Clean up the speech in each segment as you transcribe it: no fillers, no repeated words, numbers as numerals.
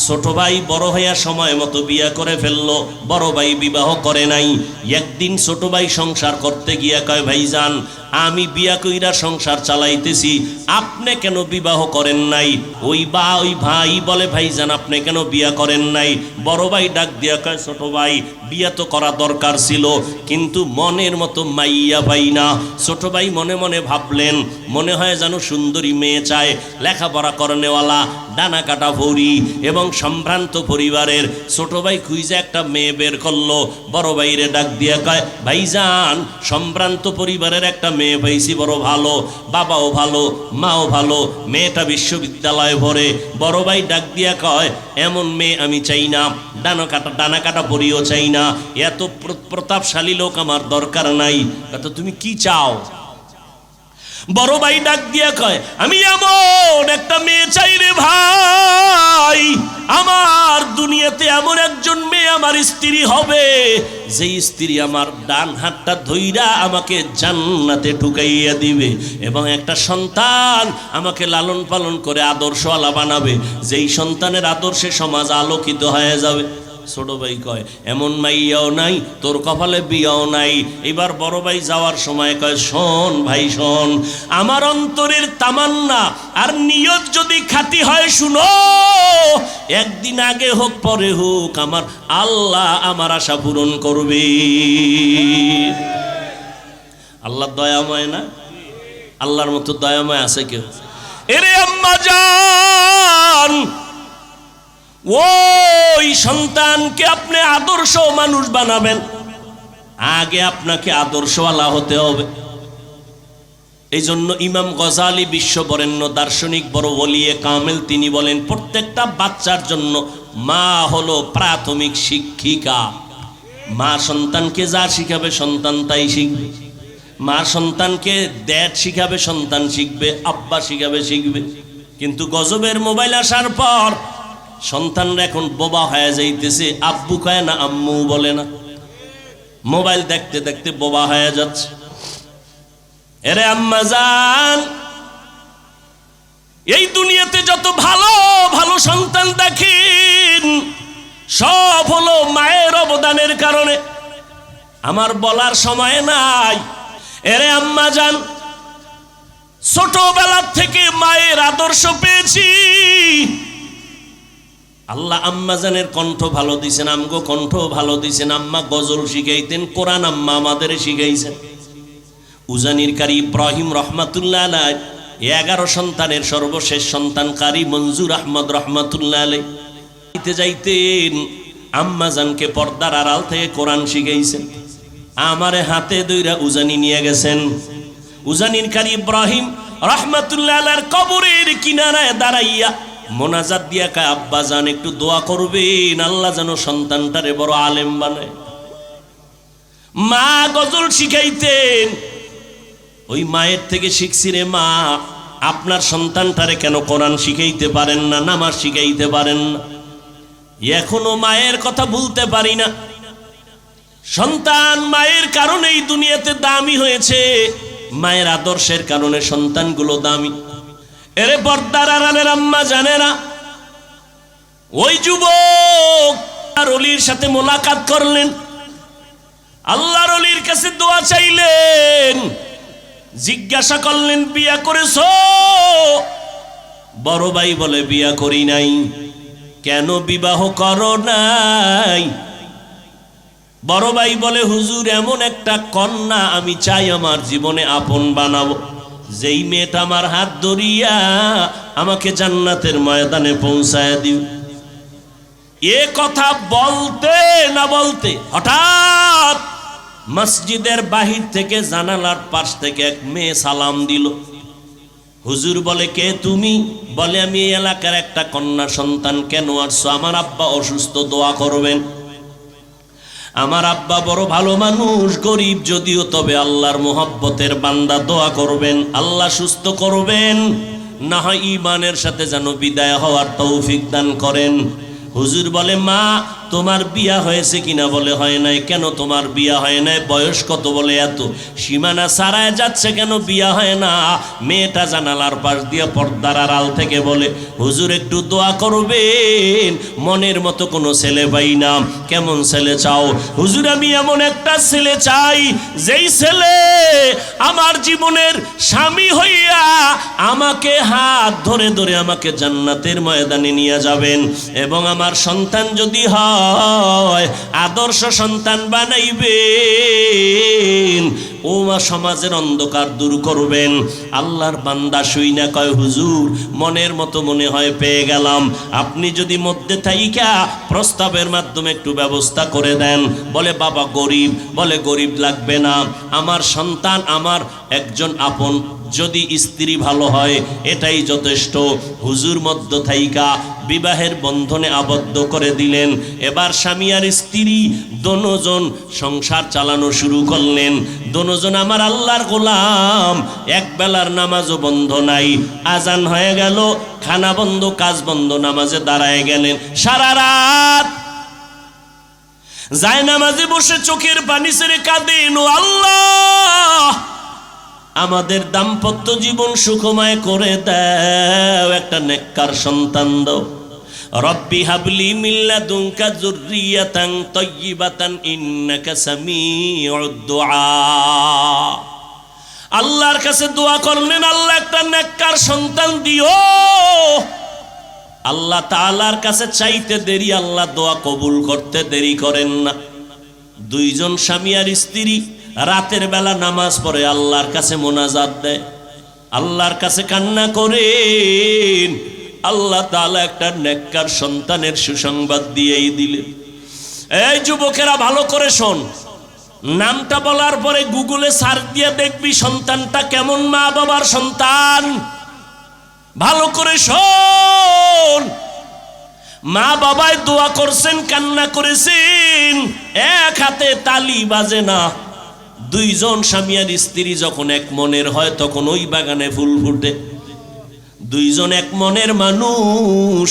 ছোট ভাই বড় হইয়া সময় মতো বিয়া করে ফেললো, বড় ভাই বিবাহ করে নাই। একদিন ছোট ভাই সংসার করতে গিয়া কয়, ভাইজান আমি বিয়া কইরা সংসার চালাইতেছি, আপনি কেন বিবাহ করেন নাই? ওই ভাই বলে, ভাইজান আপনি কেন বিয়া করেন নাই? বড় ভাই ডাক দিয়া কয়, ছোট ভাই বিয়া তো করা দরকার ছিল, কিন্তু মনের মতো মাইয়া পাই না। ছোট ভাই মনে মনে ভাবলেন, মনে হয় যেন সুন্দরী মেয়ে চায়, লেখাপড়া করেনেওয়ালা, ডানা কাটা ভৌরি এবং সম্ভ্রান্ত পরিবারের। ছোট ভাই খুঁজে একটা মেয়ে বের করলো, বড় ভাইরে ডাক দিয়া কয়, ভাইজান সম্ভ্রান্ত পরিবারের একটা মেয়ে পাইছি, বড় ভালো, বাবাও ভালো, মাও ভালো, মেয়েটা বিশ্ববিদ্যালয়ে পড়ে। বড় ভাই ডাক দিয়া কয়, এমন মেয়ে আমি চাই না, ডানা কাটা পরিও চাই না, এত প্রতাপশালী লোক আমার দরকার নাই। তো তুমি কি চাও? বড় ভাই ডাক দিয়া কয়, আমি এমন একটা মেয়ে চাই রে ভাই, আমার দুনিয়াতে এমন একজন মেয়ে আমার স্ত্রী হবে, যেই স্ত্রী আমার ডান হাতটা ধইরা আমাকে জান্নাতে ঢুকাইয়া দিবে এবং একটা সন্তান আমাকে লালন পালন করে আদর্শওয়ালা বানাবে, যেই সন্তানের আদর্শে সমাজ আলোকিত হয়ে যাবে। ছোট ভাই কয়, এমন মাইয়াও নাই, তোর কপালে বিয়াও নাই। এবার বড় ভাই যাওয়ার সময় কয়, শোন ভাই শোন, আমার অন্তরের তামান্না আর নিয়ত যদি খাঁটি হয়, শুনো, একদিন আগে হোক পরে হোক আমার আল্লাহ আমার আশা পূরণ করবে। আল্লাহ দয়াময় না? আল্লাহর মতো দয়াময় আছে কেউ? এরে আম্মা জান, ওই সন্তানকে আপনি আদর্শ মানুষ বানাবেন, আগে আপনাকে আদর্শওয়ালা হতে হবে। এই জন্য ইমাম গজালি বিশ্ববরেণ্য দার্শনিক, বড় ওলিয়ে কামেল, তিনি বলেন, প্রত্যেকটা বাচ্চার জন্য মা হলো প্রাথমিক শিক্ষিকা। মা সন্তানকে যা শিখাবে সন্তান তাই শিখবে। মা সন্তানকে ড্যাড শিখাবে, সন্তান শিখবে, আব্বা শিখবে। কিন্তু গজবের মোবাইল আসার পর সন্তানরা এখন বোবা হয়ে যাইতেছে, আব্বু কয় না, আম্মু বলে না, মোবাইল দেখতে দেখতে বোবা হয়ে যাচ্ছে। এরে আম্মা জান, এই দুনিয়াতে যত ভালো ভালো সন্তান দেখেন, সব হলো মায়ের অবদানের কারণে। আমার বলার সময় নাই। এরে আম্মা জান, ছোটবেলা থেকে মায়ের আদর্শ পেয়েছি। আল্লাহ আম্মা জানের কণ্ঠ ভালো দিছেন, আমগো কণ্ঠ ভালো দিছেন। আম্মা গজল শিখাইতেন, কোরআন আম্মা আমাদের শিখাইছেন। উজানির কারি ইব্রাহিম রহমাতুল্লাহ আলাইহি 11 সন্তানের সর্বশেষ সন্তান কারি মঞ্জুর আহমদ রহমাতুল্লাহ আলাইহি যাইতেন, আম্মা জানকে পর্দার আড়াল থেকে কোরআন শিখাইছেন। আমারে হাতে দইরা উজানি নিয়ে গেছেন। উজানির কারি ইব্রাহিম রহমাতুল্লাহ আলাইহির কবরের কিনারায় দাঁড়াইয়া মোনাজাত দিয়া কয়, আব্বা জান একটু দোয়া করবেন, আল্লাহ যেন সন্তানটারে বড় আলেম বানায়। মা গজল শিখাইতেন, ওই মায়ের থেকে শিখছি রে মা, আপনার সন্তানটারে কেন কোরআন শিখাইতে পারেন না, নামাজ শিখাইতে পারেন না? এখনো মায়ের কথা ভুলতে পারি না। সন্তান মায়ের কারণেই দুনিয়াতে দামি হয়েছে, মায়ের আদর্শের কারণে সন্তানগুলো দামি। এরে পর্দার আড়ালের আম্মা জানেরা, ওই যুবক আল্লাহর ওলির সাথে মোলাকাত করলেন, আল্লাহর ওলির কাছে দোয়া চাইলেন, জিজ্ঞাসা করলেন, বিয়া করেছো? বড় ভাই বলে, বিয়া করি নাই। কেন বিবাহ করো নাই? বড় ভাই বলে, হুজুর এমন একটা কন্যা আমি চাই আমার জীবনে আপন বানাবো, যেই মেয়েটা আমার হাত ধরিয়া আমাকে জান্নাতের ময়দানে পৌঁছায় দিও। এ কথা বলতে না বলতে হঠাৎ মসজিদের বাহির থেকে জানালার পাশ থেকে এক মেয়ে সালাম দিল। হুজুর বলে, কে তুমি? বলে, আমি এই এলাকার একটা কন্যা সন্তান। কেন আসছো? আমার আব্বা অসুস্থ, দোয়া করবেন। আমার আব্বা বড় ভালো মানুষ, গরিব যদিও, তবে আল্লাহর মোহাব্বতের বান্দা, দোয়া করবেন আল্লাহ সুস্থ করবেন, না হয় ঈমানের সাথে যেন বিদায় হওয়ার তৌফিক দান করেন। হুজুর বলে, মা তোমার বিয়া হয়েছে কিনা? বলে হয় নাই। কেন তোমার বিয়া হয় নাই? বয়স কত? বলে এত। সীমানা ছাড়ায় যাচ্ছে কেন? বিয়া হয় না। মেয়েটা জানালার পাশ দিয়ে পর্দার আড়াল থেকে বলে, হুজুর একটু দোয়া করবেন, মনের মতো কোনো ছেলে পাই না। কেমন ছেলে চাও? হুজুর আমি এমন একটা ছেলে চাই, যেই ছেলে আমার জীবনের স্বামী হইয়া আমাকে হাত ধরে ধরে আমাকে জান্নাতের ময়দানে নিয়ে যাবেন, এবং আমার সন্তান যদি হয় আদর্শ সন্তান বানাইবেন, ও মা সমাজের অন্ধকার দূর করবেন। আল্লাহর বান্দা শুই না কয়, হুজুর মনের মতো মনে হয় পেয়ে গেলাম, আপনি যদি মধ্যে থাইকা প্রস্তাবের মাধ্যমে একটু ব্যবস্থা করে দেন। বলে বাবা গরিব। বলে গরিব লাগবে না, আমার সন্তান আমার একজন আপন, যদি স্ত্রী ভালো হয় এটাই যথেষ্ট। হুজুর মধ্য থাইকা বিবাহের বন্ধনে আবদ্ধ করে দিলেন। এবার স্বামী আর স্ত্রী দোনোজন সংসার চালানো শুরু করলেন। দোনোজন আমার আল্লাহর গোলাম, এক বেলার নামাজও বন্ধ নাই। আজান হয়ে গেল, খানা বন্ধ, কাজ বন্ধ, নামাজে দাঁড়ায় গেলেন। সারা রাত যায় নামাজে বসে চোখের পানি ছেড়ে কাঁদেন, ও আল্লাহ আমাদের দাম্পত্য জীবন সুখময় করে দাও, একটা নেককার সন্তান দাও। রব্বি হাবলি মিন লাদুনকা যুররিয়াতান তাইয়্যিবাতান ইন্নাকা সামিউদ দুআ। আল্লাহর কাছে দোয়া করলেন, আল্লাহ একটা নেককার সন্তান দিও। আল্লাহ তাআলার কাছে চাইতে দেরি, আল্লাহ দোয়া কবুল করতে দেরি করেন না। দুইজন স্বামী আর স্ত্রী রাতের বেলা নামাজ পড়ে আল্লাহর কাছে মোনাজাত দেয়, আল্লাহর কাছে কান্না করেন। আল্লাহ তাআলা একটা নেককার সন্তানের সুসংবাদ দিয়েই দিলেন। এই যুবকেরা ভালো করে শোন, নামটা বলার পরে গুগলে সার্চ দিয়ে দেখবি সন্তানটা কেমন মা বাবার সন্তান। ভালো করে শোন, মা বাবায় দোয়া করছেন, কান্না করেছেন, এক হাতে তালি বাজে না। দুইজন স্বামী আর স্ত্রী যখন এক মনের হয় তখন ওই বাগানে ফুল ফুটে। দুইজন এক মনের মানুষ।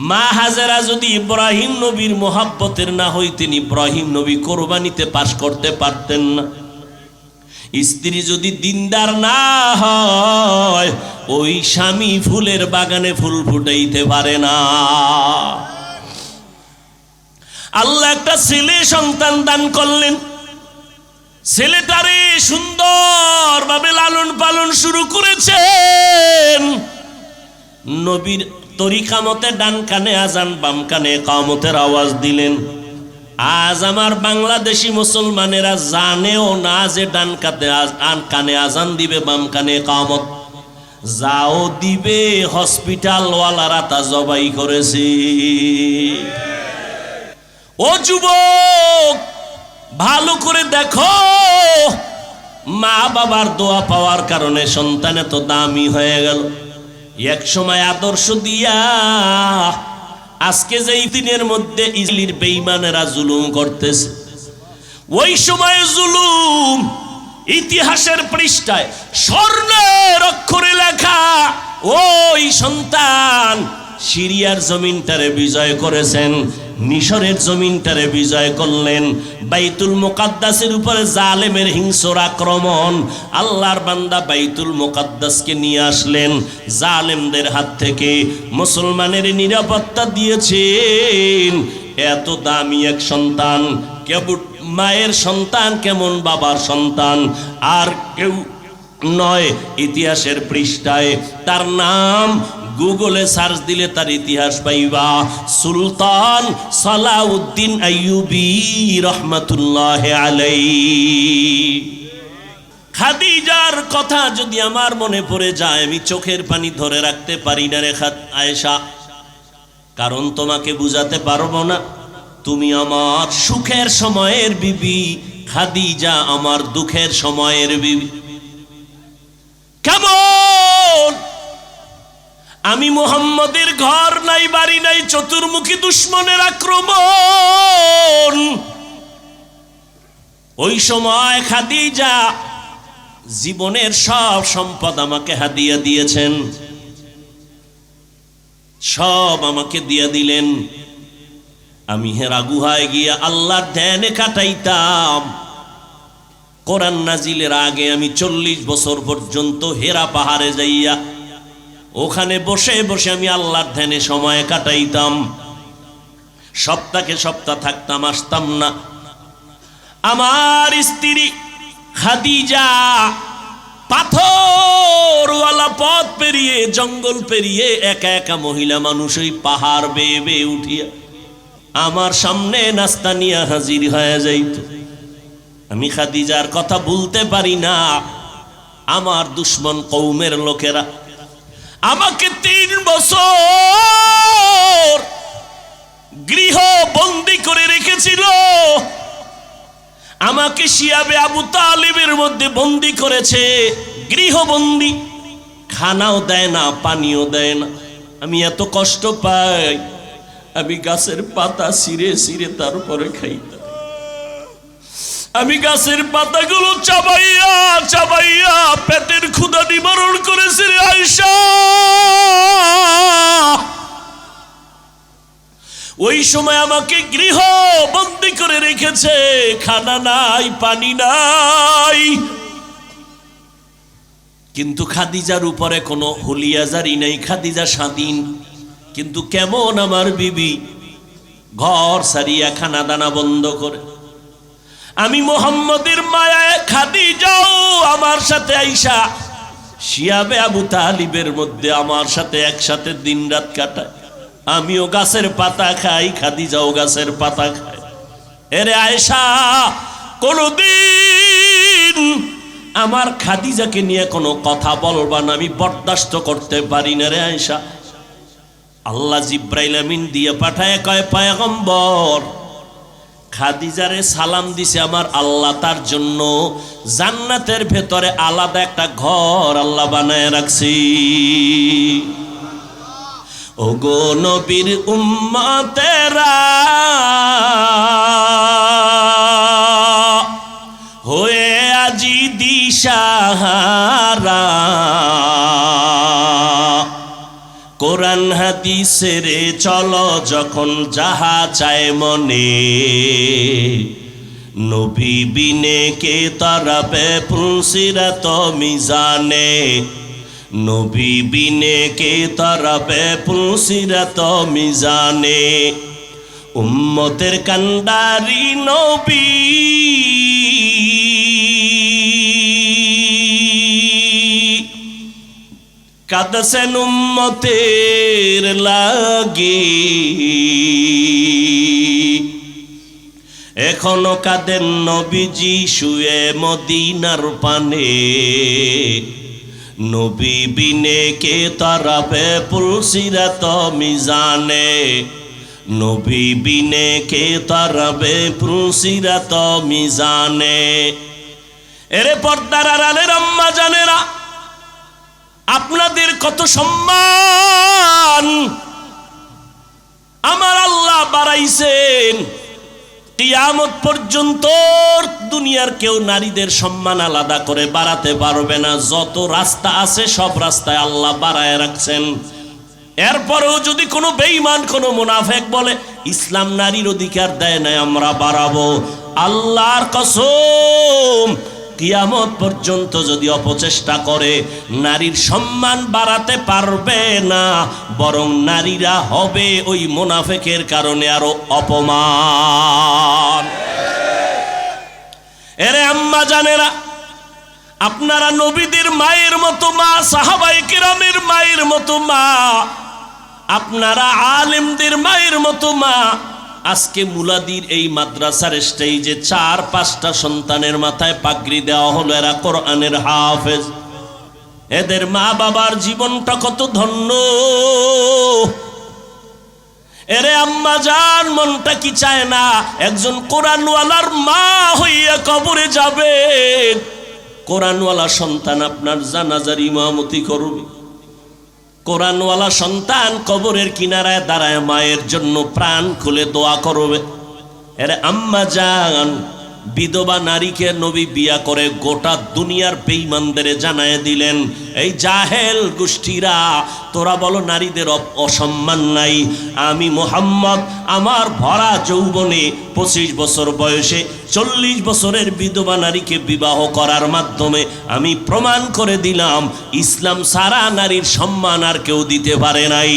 মা হাজেরা যদি ইব্রাহিম নবীর মোহাব্বতের না হইতেন, ইব্রাহিম নবী কোরবানিতে পাশ করতে পারতেন না। স্ত্রী যদি দিনদার না হয়, ওই স্বামী ফুলের বাগানে ফুল ফুটাইতে পারে না। আল্লাহ একটা ছেলে সন্তান দান করলেন। ছেলেটারে সুন্দরভাবে লালন পালন শুরু করেছেন। নবীর তরিকা মতে ডান কানে আজান, বাম কানে ইকামতের আওয়াজ দিলেন। আজ আমার বাংলাদেশি মুসলমানেরা জানেও না যে ডান কানে আজান দিবে, বাম কানে ইকামত। যাও দিবে হসপিটাল ওয়ালারা তা জবাই করেছে। ও যুবক ভালো করে দেখো, মা বাবার দোয়া পাওয়ার কারণে সন্তান এত দামি হয়ে গেল। এক সময় আদর্শ দিয়া আজকে যেই দিনের মধ্যে ইসরায়েলের বেঈমানেরা জুলুম করতেছে, ওই সময় জুলুম ইতিহাসের পৃষ্ঠায় স্বর্ণের অক্ষরে লেখা। ওই সন্তান সিরিয়ার জমিনটারে বিজয় করেছেন, মিশরের জমিনটারে বিজয় করলেন। বাইতুল মুকাদ্দাসের উপরে জালেমের হিংস্র আক্রমণ, আল্লাহর বান্দা বাইতুল মুকাদ্দাসকে নিয়ে আসলেন জালেমদের হাত থেকে, মুসলমানের নিরাপত্তা দিয়েছেন। এত দামি এক সন্তান, কেবল মায়ের সন্তান, কেমন বাবার সন্তান, আর কেউ নয়। ইতিহাসের পৃষ্ঠায় তার নাম গুগলে সার্চ দিলে তার ইতিহাস পাইবা। সুলতান সালাউদ্দিন আইয়ুবী রহমাতুল্লাহ আলাইহি। খাদিজার কথা যদি আমার মনে পড়ে যায়, আমি চোখের পানি ধরে রাখতে পারি না রে আয়েশা, কারণ তোমাকে বুঝাতে পারবো না। তুমি আমার সুখের সময়ের বিবি, খাদিজা আমার দুঃখের সময়ের বিবি। কেমন আমি মুহাম্মদের ঘর নাই, বাড়ি নাই, চতুর্মুখী দুশ্মনের আক্রমণ। ওই সময় খাদিজা জীবনের সব সম্পদ আমাকে হাদিয়া দিয়েছেন, সব আমাকে দিয়ে দিলেন। আমি হেরা গুহায় গিয়া আল্লাহর ধ্যানে কাটাইতাম। কোরআন নাজিলের আগে আমি 40 বছর পর্যন্ত হেরা পাহাড়ে যাইয়া ওখানে বসে বসে আমি আল্লাহর ধ্যানে সময় কাটাইতাম। সপ্তাহে সপ্তাহ থাকতাম, আসতাম না। আমার স্ত্রী খাদিজা পাথরওয়ালা পথ পেরিয়ে, জঙ্গল পেরিয়ে একা একা মহিলা মানুষ ওই পাহাড় বেয়ে বেয়ে উঠিয়া আমার সামনে নাস্তা নিয়ে হাজির হয়ে যাইত। আমি খাদিজার কথা ভুলতে পারি না। আমার দুশ্মন কওমের লোকেরা আমাকে 3 বছর গৃহ বন্দী করে রেখেছিল। আমাকে শিয়াবে আবু তালিবের মধ্যে বন্দী করেছে, গৃহবন্দী। খানাও দেয় না, পানিও দেয় না। আমি এত কষ্ট পাই, আমি গাছের পাতা ছিঁড়ে ছিঁড়ে তারপরে খাইতাম। আমি গাছের পাতাগুলো চাবাইয়া চাবাইয়া পেটের ক্ষুধা নিবারণ করেছি রে আয়েশা। ওই সময় আমাকে গৃহ বন্দী করে রেখেছে, খানা নাই, পানি নাই। কিন্তু খাদিজার উপরে কোনো হুলিয়াজারি নাই, খাদিজা স্বাধীন। কিন্তু কেমন আমার বিবি ঘর সারিয়া খানা দানা বন্ধ করে। আমি মোহাম্মদের মায়ায় খাদিজাও আমার সাথে আইসা শিয়াবে আবু তালিবের মধ্যে আমার সাথে একসাথে দিন রাত কাটায়। আমিও গাছের পাতা খাই, খাদিজাও গাছের পাতা খায়। এরে আয়েশা, কোনদিন আমার খাদিজাকে নিয়ে কোনো কথা বলবা না, আমি বরদাস্ত করতে পারি না রে আয়েশা। আল্লাহ জিব্রাইল আমিন দিয়ে পাঠায়, কয় পয়গম্বর খাদিজারে সালাম দিছে আমার আল্লাহ, তার জন্য জান্নাতের ভেতরে আলাদা একটা ঘর আল্লাহ বানায় রাখছি। ওগো নবীর উম্মতেরা হয়ে আজি দিশাহারা, কোরআন হাদিসের চলো যখন যাহা চায় মনে, নবী বিনে কে তারাবে পুলসিরাত মিজানে, নবী বিনে কে তারাবে পুলসিরাত মিজানে। উম্মতের কান্ডারি নবী কাঁদছেন উম্মতের লাগি, এখনো কাঁদেন নবীজি শুয়ে মদিনার পানে, নবী বিনে কে তারাবে পুলসিরাত মিজানে, নবী বিনে কে তারাবে পুলসিরাত মিজানে। এরে পর্দার আড়ালের আম্মা জানেরা, আপনাদের কত সম্মান আমার আল্লাহ বাড়াইছেন। কিয়ামত পর্যন্ত দুনিয়ার কেউ নারীদের সম্মান আলাদা করে বাড়াতে পারবে না। যত রাস্তা আছে সব রাস্তায় আল্লাহ বাড়ায় রাখছেন। এরপরেও যদি কোনো বেঈমান, কোনো মুনাফিক বলে ইসলাম নারীর অধিকার দেয় না, আমরা বাড়াবো, আল্লাহর কসম কিয়ামত পর্যন্ত যদি অপচেষ্টা করে নারীর সম্মান বাড়াতে পারবে না, বরং নারীরা হবে ওই মুনাফিকের কারণে আরো অপমান। এরে আম্মা জানেরা, আপনারা নবীদের মায়ের মতো মা, সাহাবায়ে কেরামের মায়ের মতো মা, আপনারা আলেমদের মায়ের মতো মা। আজকে মুলাদির এই মাদ্রাসার স্টেজে 4-5টা সন্তানের মাথায় পাগড়ি দেওয়া হলো, এরা কোরআনের হাফেজ। এদের মা বাবার জীবনটা কত ধন্য। এরে আম্মা জান, মনটা কি চায় না একজন কোরআনওয়ালার মা হইয়া কবরে যাবে? কোরআনওয়ালা সন্তান আপনার জানাজার ইমামতি করবে, কোরআনওয়ালা সন্তান কবরের কিনারায় দাঁড়ায় মায়ের জন্য প্রাণ খুলে দোয়া করবে। এরে আম্মা জান, বিধবা নারীকে নবী বিয়া করে গোটা দুনিয়ার বেঈমানদের জানায় দিলেন, এই জাহেল গোষ্ঠীরা, তোরা বলো নারীদের অসম্মান নাই, আমি মুহাম্মদ আমার ভরা যৌবনে 25 বছর বয়সে 40 বছরের বিধবা নারীকে বিবাহ করার মাধ্যমে আমি প্রমাণ করে দিলাম ইসলাম সারা নারীর সম্মান আর কেউ দিতে পারে নাই।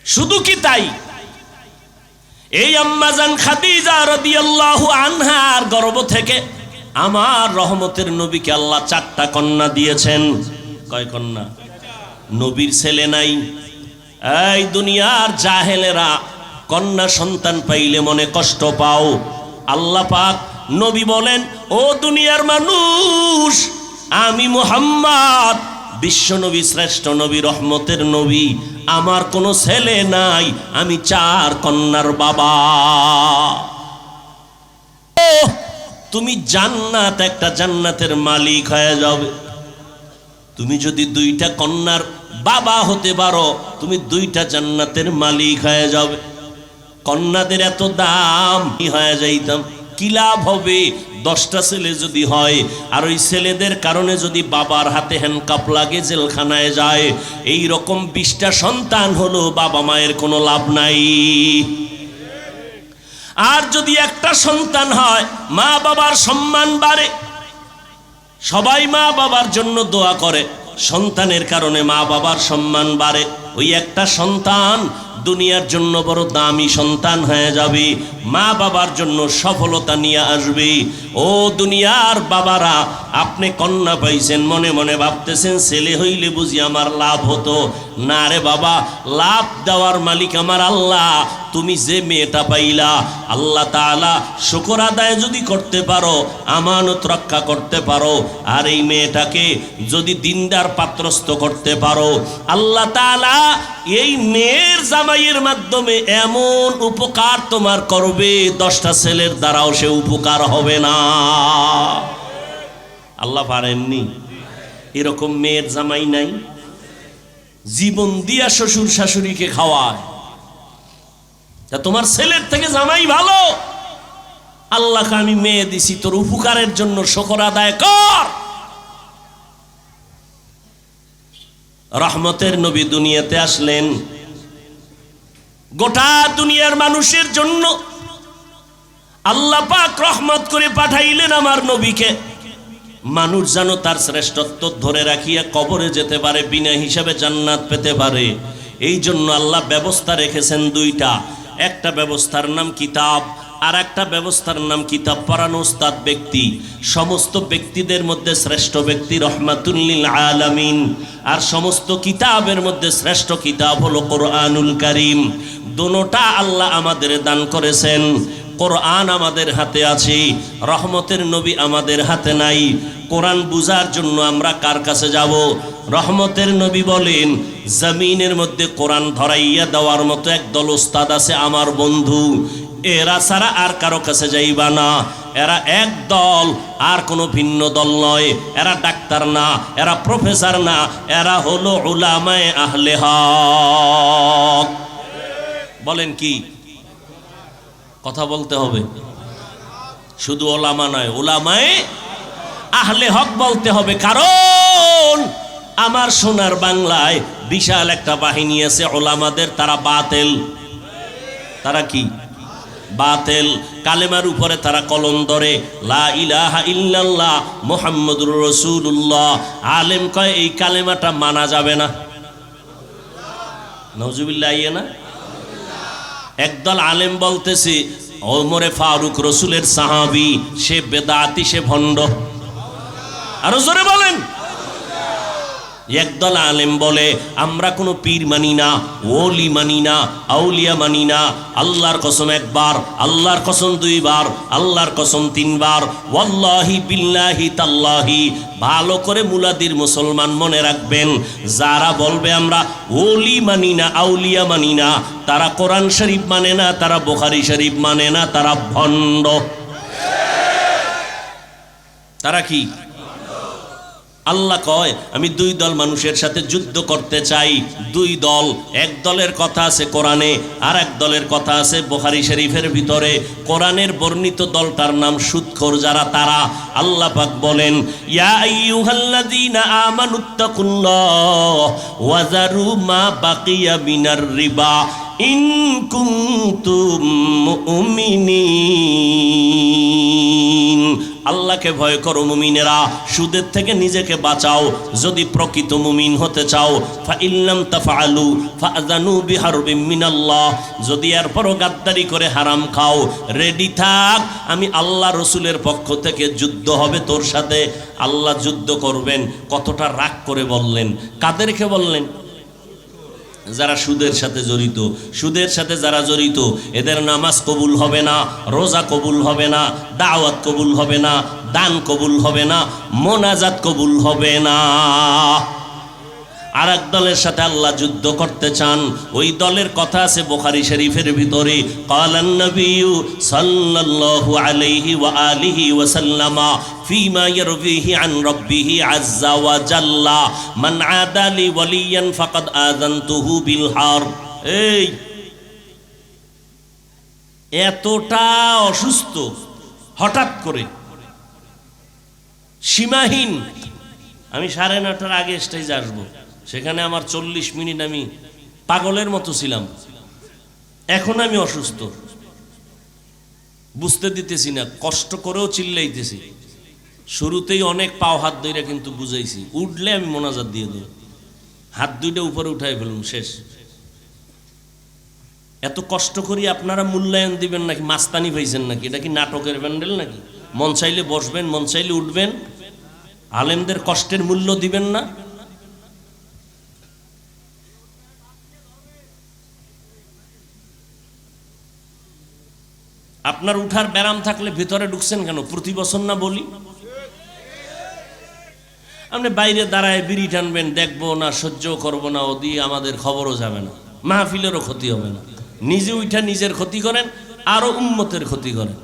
শুধু কি তাই, এই আম্মাজান খাদিজা রাদিয়াল্লাহু আনহার গর্ভ থেকে আমার রহমতের নবীকে আল্লাহ 4টা কন্যা দিয়েছেন। কয় কন্যা? নবীর ছেলে নাই। এই দুনিয়ার জাহেলেরা কন্যা সন্তান পাইলে মনে কষ্ট পাও। আল্লাহ পাক নবী বলেন, ও দুনিয়ার মানুষ, আমি মুহাম্মদ বিশ্ব নবী, শ্রেষ্ঠ নবী, রহমতের নবী, আমার কোনো ছেলে নাই, আমি 4 কন্যার বাবা। তুমি জান্নাত, একটা জান্নাতের মালিক হয়ে যাবে। তুমি যদি 2টা কন্যার বাবা হতে পারো, তুমি 2টা জান্নাতের মালিক হয়ে যাবে। কন্যাদের এত দাম হয়ে যাইতাম, কি লাভ হবে? 10টা ছেলে যদি হয় আর ওই ছেলেদের কারণে যদি বাবার হাতে হ্যান্ডকাপ লাগে, জেলখানায় যায়, এই রকম 20টা সন্তান হলো বাবা মায়ের কোনো লাভ নাই। আর যদি একটা সন্তান হয়, মা বাবার সম্মান বাড়ে। সবাই মা বাবার জন্য দোয়া করে, সন্তানের কারণে মা বাবার সম্মান বাড়ে। ওই একটা সন্তান দুনিয়ার জন্য বড় দামি সন্তান হয়ে যাবে, মা বাবার জন্য সফলতা নিয়ে আসবে। ও দুনিয়ার বাবারা, আপনি কন্যা পাইছেন, মনে মনে ভাবতেছেন ছেলে হইলে বুঝি আমার লাভ হতো। না রে বাবা, লাভ দেওয়ার মালিক আমার আল্লাহ। তুমি যে মেয়েটা পাইলা, আল্লাহ তাআলা শুকর আদায় যদি করতে পারো, আমানত রক্ষা করতে পারো, আর এই মেয়েটাকে যদি দিনদার পাত্রস্থ করতে পারো, আল্লাহ তাআলা এই মেয়ের জামাইয়ের মাধ্যমে এমন উপকার তোমার করবে, 10টা ছেলের দ্বারাও সে উপকার হবে না। আল্লাহ পারেননি? এরকম মেয়ের জামাই নাই? জীবন দিয়া শ্বশুর শাশুড়িকে খাওয়ায়, তা তোমার ছেলের থেকে জামাই ভালো। আল্লাহকে আমি মেয়ে দিছি তোর উপকারের জন্য, শুকর আদায় কর। রহমতের নবী দুনিয়াতে আসলেন গোটা দুনিয়ার মানুষের জন্য। আল্লাহ পাক রহমত করে পাঠাইলেন আমার নবীকে। মানুষ যেন তার শ্রেষ্ঠত্ব ধরে রাখিয়া কবরে যেতে পারে, বিনা হিসাবে জান্নাত পেতে পারে। এই জন্য আল্লাহ ব্যবস্থা রেখেছেন 2টা। একটা ব্যবস্থার নাম কিতাব, আর একটা ব্যবস্থার নাম কিতাব পড়ানো উস্তাদ ব্যক্তি। সমস্ত ব্যক্তিদের মধ্যে শ্রেষ্ঠ ব্যক্তি রহমাতুল লিল আলামিন, আর সমস্ত কিতাবের মধ্যে শ্রেষ্ঠ কিতাব হলো কোরআনুল কারীম। দুটোটা আল্লাহ আমাদের দান করেছেন। কোরআন আমাদের হাতে আছে, রহমতের নবী আমাদের হাতে নাই। কোরআন বুঝার জন্য আমরা কার কাছে যাব? রহমতের নবী বলেন, জমিনের মধ্যে কোরআন ধরাইয়া দেওয়ার মতো একদল উস্তাদ আছে আমার বন্ধু, এরা ছাড়া আর কারো কাছে যাইবা না। এরা এক দল, আর কোনো ভিন্ন দল নয়। এরা ডাক্তার না, এরা প্রফেসর না, এরা হলো উলামায়ে আহলে হক। বলেন কি? কথা বলতে হবে, শুধু ওলামা নয়, উলামায়ে আহলে হক বলতে হবে। কারণ আমার সোনার বাংলায় বিশাল একটা বাহিনী আছে ওলামাদের, তারা বাতেল। তারা কি? বাতেল। কালেমার উপরে তারা কলম ধরে, লা ইলাহা ইল্লাল্লাহ মুহাম্মাদুর রাসূলুল্লাহ। আলেম কয় এই কালেমাটা মানা যাবে না। নাউজুবিল্লাহ। ইয়ে না, একদল আলেম বলতেছে ওমরে ফারুক রসুলের সাহাবী, সে বেদাতি, সে ভণ্ড। আরো জোরে বলেন। একদল আলেম বলে আমরা কোনো পীর মানি না, ওলি মানি না, আউলিয়া মানি না। আল্লাহর কসম একবার, আল্লাহর কসম 2 বার, আল্লাহর কসম 3 বার, ওয়াল্লাহি বিল্লাহি তাল্লাহি। ভালো করে মুলাদির মুসলমান মনে রাখবেন, যারা বলবে আমরা ওলি মানি না, আউলিয়া মানি না, তারা কোরআন শরীফ মানে না, তারা বুখারী শরীফ মানে না, তারা ভণ্ড। তারা কি? আল্লাহ কয় আমি দুই দল মানুষের সাথে যুদ্ধ করতে চাই। দুই দল, এক দলের কথা আছে কোরআনে, আর এক দলের কথা আছে বুখারী শরীফের ভিতরে। কোরআনের বর্ণিত দলটার নাম সুদখোর যারা, তারা আল্লাহ পাক বলেন ইয়া আইয়ুহাল্লাযীনা আমানুত্তাকুল্লাহ ওয়া যারু মা বাকিয়া মিনার রিবা ইন কুনতুম মুমিনিন। আল্লাহকে ভয় করো মুমিনেরা, সুদের থেকে নিজেকে বাঁচাও যদি প্রকৃত মুমিন হতে চাও। ফা ইল্লাম তাফআলু ফাআযানু বিহারবিম মিনাল্লাহ, যদি এরপরও গাদ্দারি করে হারাম খাও, রেডি থাক, আমি আল্লাহ রসুলের পক্ষ থেকে যুদ্ধ হবে তোর সাথে। আল্লাহ যুদ্ধ করবেন, কতটা রাগ করে বললেন। কাদেরকে বললেন? যারা সুদের সাথে জড়িত। সুদের সাথে যারা জড়িত এদের নামাজ কবুল হবে না, রোজা কবুল হবে না, দাওয়াত কবুল হবে না, দান কবুল হবে না, মোনাজাত কবুল হবে না। আর এক দলের সাথে আল্লাহ যুদ্ধ করতে চান, ওই দলের কথা আছে বুখারী শরীফের ভিতরে। ক্বালান নবিয়্যু সাল্লাল্লাহু আলাইহি ওয়া আলিহি ওয়া সাল্লামা ফীমা ইয়ারবিহি আন রাব্বিহি আযজা ওয়া জাল্লা মান আদা লি ওয়ালিয়ান ফাকাদ আযানতুহু বিল হারব। এই এতটা অসুস্থ, হঠাৎ করে সীমাহীন। আমি 9:30টার আগে স্টেজে আসবো, সেখানে আমার 40 মিনিট আমি পাগলের মতো ছিলাম। এখন আমি অসুস্থ, বুঝতে দিতেছি না, কষ্ট করেও চিল্লাইতেছি। শুরুতেই অনেক পাও হাত ধরে কিন্তু বুঝাইছি, উঠলে আমি মোনাজাত দিয়ে দেব, হাত দুইটা উপরে উঠাই ফেলুন, শেষ। এত কষ্ট করি আপনারা মূল্যায়ন দিবেন নাকি? মাস্তানি পাইছেন নাকি? এটা কি নাটকের প্যান্ডেল নাকি? মন চাইলে বসবেন, মন চাইলে উঠবেন, আলেমদের কষ্টের মূল্য দিবেন না? আপনার উঠার ব্যারাম থাকলে ভিতরে ঢুকছেন কেন? প্রতি বছর না বলি, আপনি বাইরে দাঁড়ায় বিড়ি টানবেন, দেখবো না, সহ্য করবো না, ওদি আমাদের খবরও যাবে না, মাহফিলেরও ক্ষতি হবে না। নিজে উঠা নিজের ক্ষতি করেন, আরো উম্মতের ক্ষতি করেন।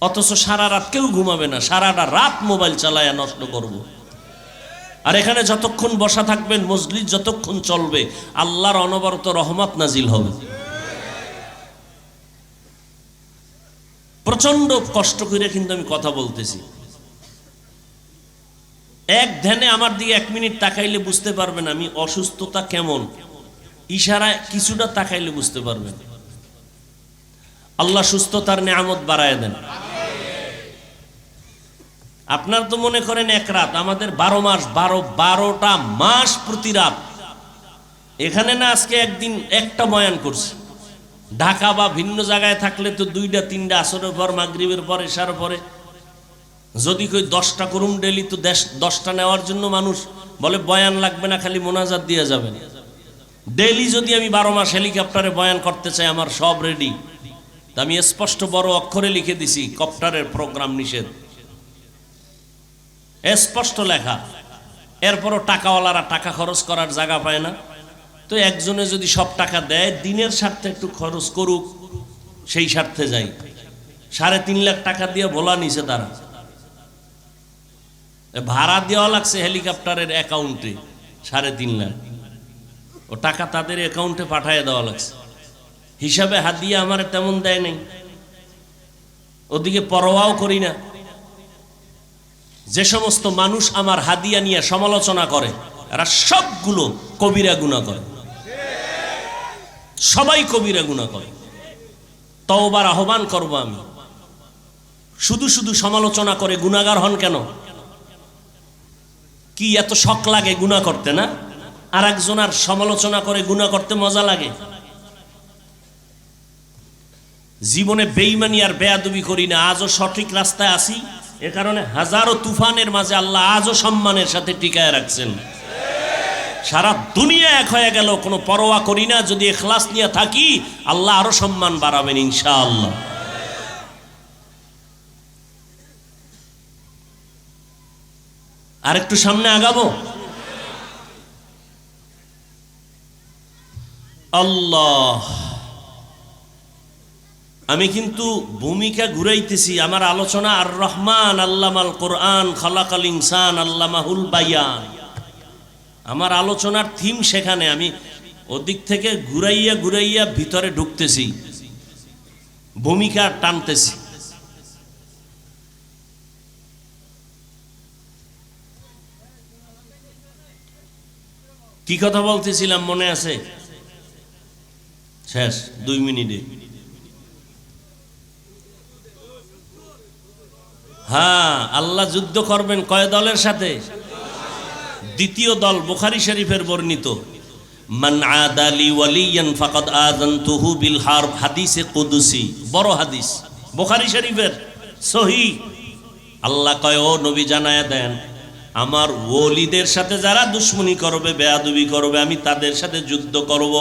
অথচ সারা রাত কেউ ঘুমাবে না, সারাটা রাত মোবাইল চালায়া নষ্ট করব। আর এখানে যতক্ষণ বসা থাকবেন, মজলিস যতক্ষণ চলবে, আল্লাহর অনবরত রহমত নাজিল হবে। প্রচন্ড কষ্ট করে কিন্তু আমি কথা বলতেছি। এক ধ্যানে আমার দিকে 1 মিনিট তাকাইলে বুঝতে পারবেন আমি অসুস্থতা কেমন, ইশারায় কিছুটা তাকাইলে বুঝতে পারবেন। আল্লাহ সুস্থতার নিয়ামত বাড়ায় দেন। আপনার তো মনে করেন এক রাত, আমাদের 12 মাস, 12টা মাস প্রতি রাত। এখানে না আজকে একদিন একটা বয়ান করছি, ঢাকা বা ভিন্ন জায়গায় থাকলে তো 2টা 3টা, আসরের পর, মাগরিবের পর, এশার পরে। যদি কই 10টা করুম ডেলি, তো 10টা নেওয়ার জন্য মানুষ বলে বয়ান লাগবে না, খালি মোনাজাত দিয়ে যাবেন। ডেলি যদি আমি 12 মাস হেলিকপ্টারে বয়ান করতে চাই, আমার সব রেডি। আমি স্পষ্ট বড় অক্ষরে লিখে দিছি, কপ্টারের প্রোগ্রাম নিষেধ, স্পষ্ট লেখা। এরপরও টাকাওয়ালারা টাকা খরচ করার জায়গা পায় না, তো একজনে যদি সব টাকা দেয়, দিনের স্বার্থে একটু খরচ করুক, সেই স্বার্থে যাই। 3.5 লাখ টাকা দিয়ে ভোলা নিছে তারা, ভাড়া দেওয়া লাগছে হেলিকপ্টারের অ্যাকাউন্টে 3.5 লাখ, ও টাকা তাদের অ্যাকাউন্টে পাঠিয়ে দেওয়া লাগছে। হিসাবে হাদিয়া আমার তেমন দেয় নাই, ওদিকে পরোয়াও করি না। যে সমস্ত মানুষ আমার হাদিয়া নিয়ে সমালোচনা করে, এরা সবগুলো কবিরা গুনাহ করে, সবাই কবিরা গুনাহ করে। তওবার আহ্বান করব আমি। শুধু শুধু সমালোচনা করে গুনাহগার হন কেন? কি এত শখ লাগে গুনাহ করতে না? আর একজনের সমালোচনা করে গুনাহ করতে মজা লাগে? জীবনে বেঈমানি আর বেয়াদবি করি না, আজও সঠিক রাস্তায় আছি। এ কারণে হাজারো তুফানের মাঝে আল্লাহ আজও সম্মানের সাথে টিকায় রাখছেন। সারা দুনিয়া এক হয়ে গেল, কোনো পরোয়া করি না। যদি ইখলাস নিয়ে থাকি, আল্লাহ আরো সম্মান বাড়াবেন ইনশাআল্লাহ। আর একটু সামনে আগাবো। আল্লাহ আমি কিন্তু ভূমিকা ঘুরাইতেছি। আমার আলোচনা আর রহমান আল্লামাল কোরআন খালাকাল ইনসান আল্লামাহুল বায়ান, আমার আলোচনার থিম সেখানে। আমি ওদিক থেকে ঘুরাইয়া ঘুরাইয়া ভিতরে ঢুকতেছি, ভূমিকা টানতেছি। কি কথা বলতেছিলাম মনে আছে? শেষ 2 মিনিটে। হ্যাঁ, আল্লাহ যুদ্ধ করবেন কয় দলের সাথে? দ্বিতীয় দল, বুখারী শরীফের বর্ণিত, মান আদালি ওয়ালিয়ান ফাকাদ আযানতুহু বিল হারব, হাদিসে কুদসি, বড় হাদিস, বুখারী শরীফের সহিহ। আল্লাহ কয়, ও নবী জানায়া দেন, আমার ওলিদের সাথে যারা দুশমনি করবে, বেয়াদবি করবে, আমি তাদের সাথে যুদ্ধ করব।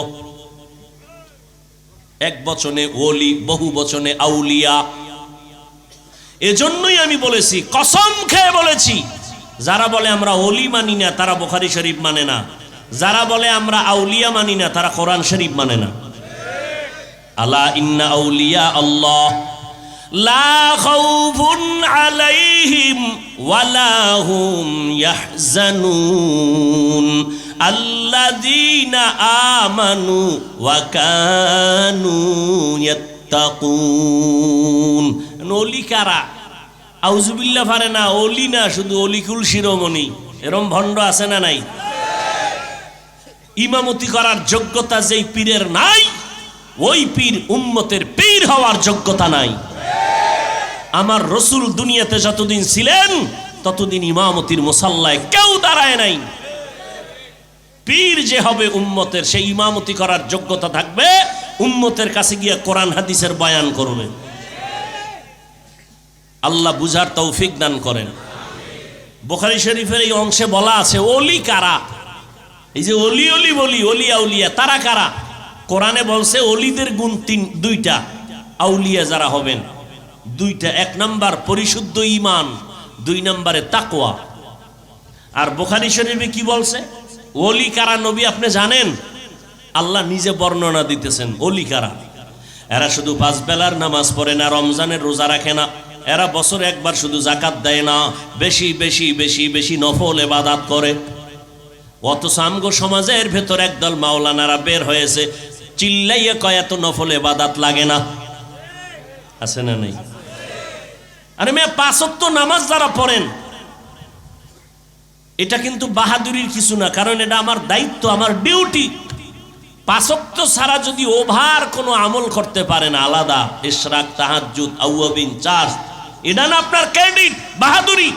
এক বচনে ওলি, বহু বচনে আউলিয়া। এজন্যই আমি বলেছি, কসম খেয়ে বলেছি, যারা বলে আমরা ওলি মানি না তারা বুখারী শরীফ মানে না, যারা বলে আমরা আউলিয়া মানি না তারা কোরআন শরীফ মানে না। আলা ইন্না আউলিয়া আল্লাহ লা খাউফুন আলাইহিম ওয়ালা হুম ইয়াহজানুন আল্লাযীনা আমানু ওয়া কানু ইয়াত্তাকুন। ওলি কারা? আউযুবিল্লাহ পারে না, ওলি না, শুধু অলিকুল শিরোমণি। এরম ভণ্ড আছে না নাই? ইমামতি করার যোগ্যতা যেই পীরের নাই, ওই পীর উম্মতের পীর হওয়ার যোগ্যতা নাই। আমার রসুল দুনিয়াতে যতদিন ছিলেন ততদিন ইমামতির মুসাল্লায় কেউ দাঁড়ায় নাই। পীর যে হবে উম্মতের, সেই ইমামতি করার যোগ্যতা থাকবে, উম্মতের কাছে গিয়ে কোরআন হাদিসের বয়ান করবে। আল্লাহ বুঝার তৌফিক দান করেন। বুখারী শরীফের এই অংশে বলা আছে ওলি কারা। এই যে ওলি ওলি বলি, ওলি আউলিয়া, তারা কারা? কোরআনে বলছে ওলিদের গুণ দুইটা, আউলিয়া যারা হবেন দুইটা। 1 নাম্বার পরিশুদ্ধ ঈমান, 2 নম্বরে তাকওয়া। আর বুখারী শরীফে কি বলছে? ওলি কারা নবী আপনি জানেন? আল্লাহ নিজে বর্ণনা দিতেছেন ওলি কারা। এরা শুধু 5 বেলার নামাজ পড়ে না, রমজানের রোজা রাখে না, এরা বছরে একবার শুধু যাকাত দেয় না, বেশি বেশি বেশি বেশি নফল ইবাদত করে। অথচ আমগো সমাজের ভেতর একদল মাওলানারা বের হয়েছে, চিল্লাইয়া কয় এত নফল ইবাদত লাগে না। আছে না নাই? আরে মেয়ে 5 ওয়াক্ত নামাজ যারা পড়েন, এটা কিন্তু বাহাদুরির কিছু না, কারণ এটা আমার দায়িত্ব, আমার ডিউটি। 5 ওয়াক্ত ছাড়া যদি ওভার কোনো আমল করতে পারেন, আলাদা ইশরাক, তাহাজ্জুদ, আউয়াবিন, চার্জ, এটা না আপনার ক্রেডিট, বাহাদুরি,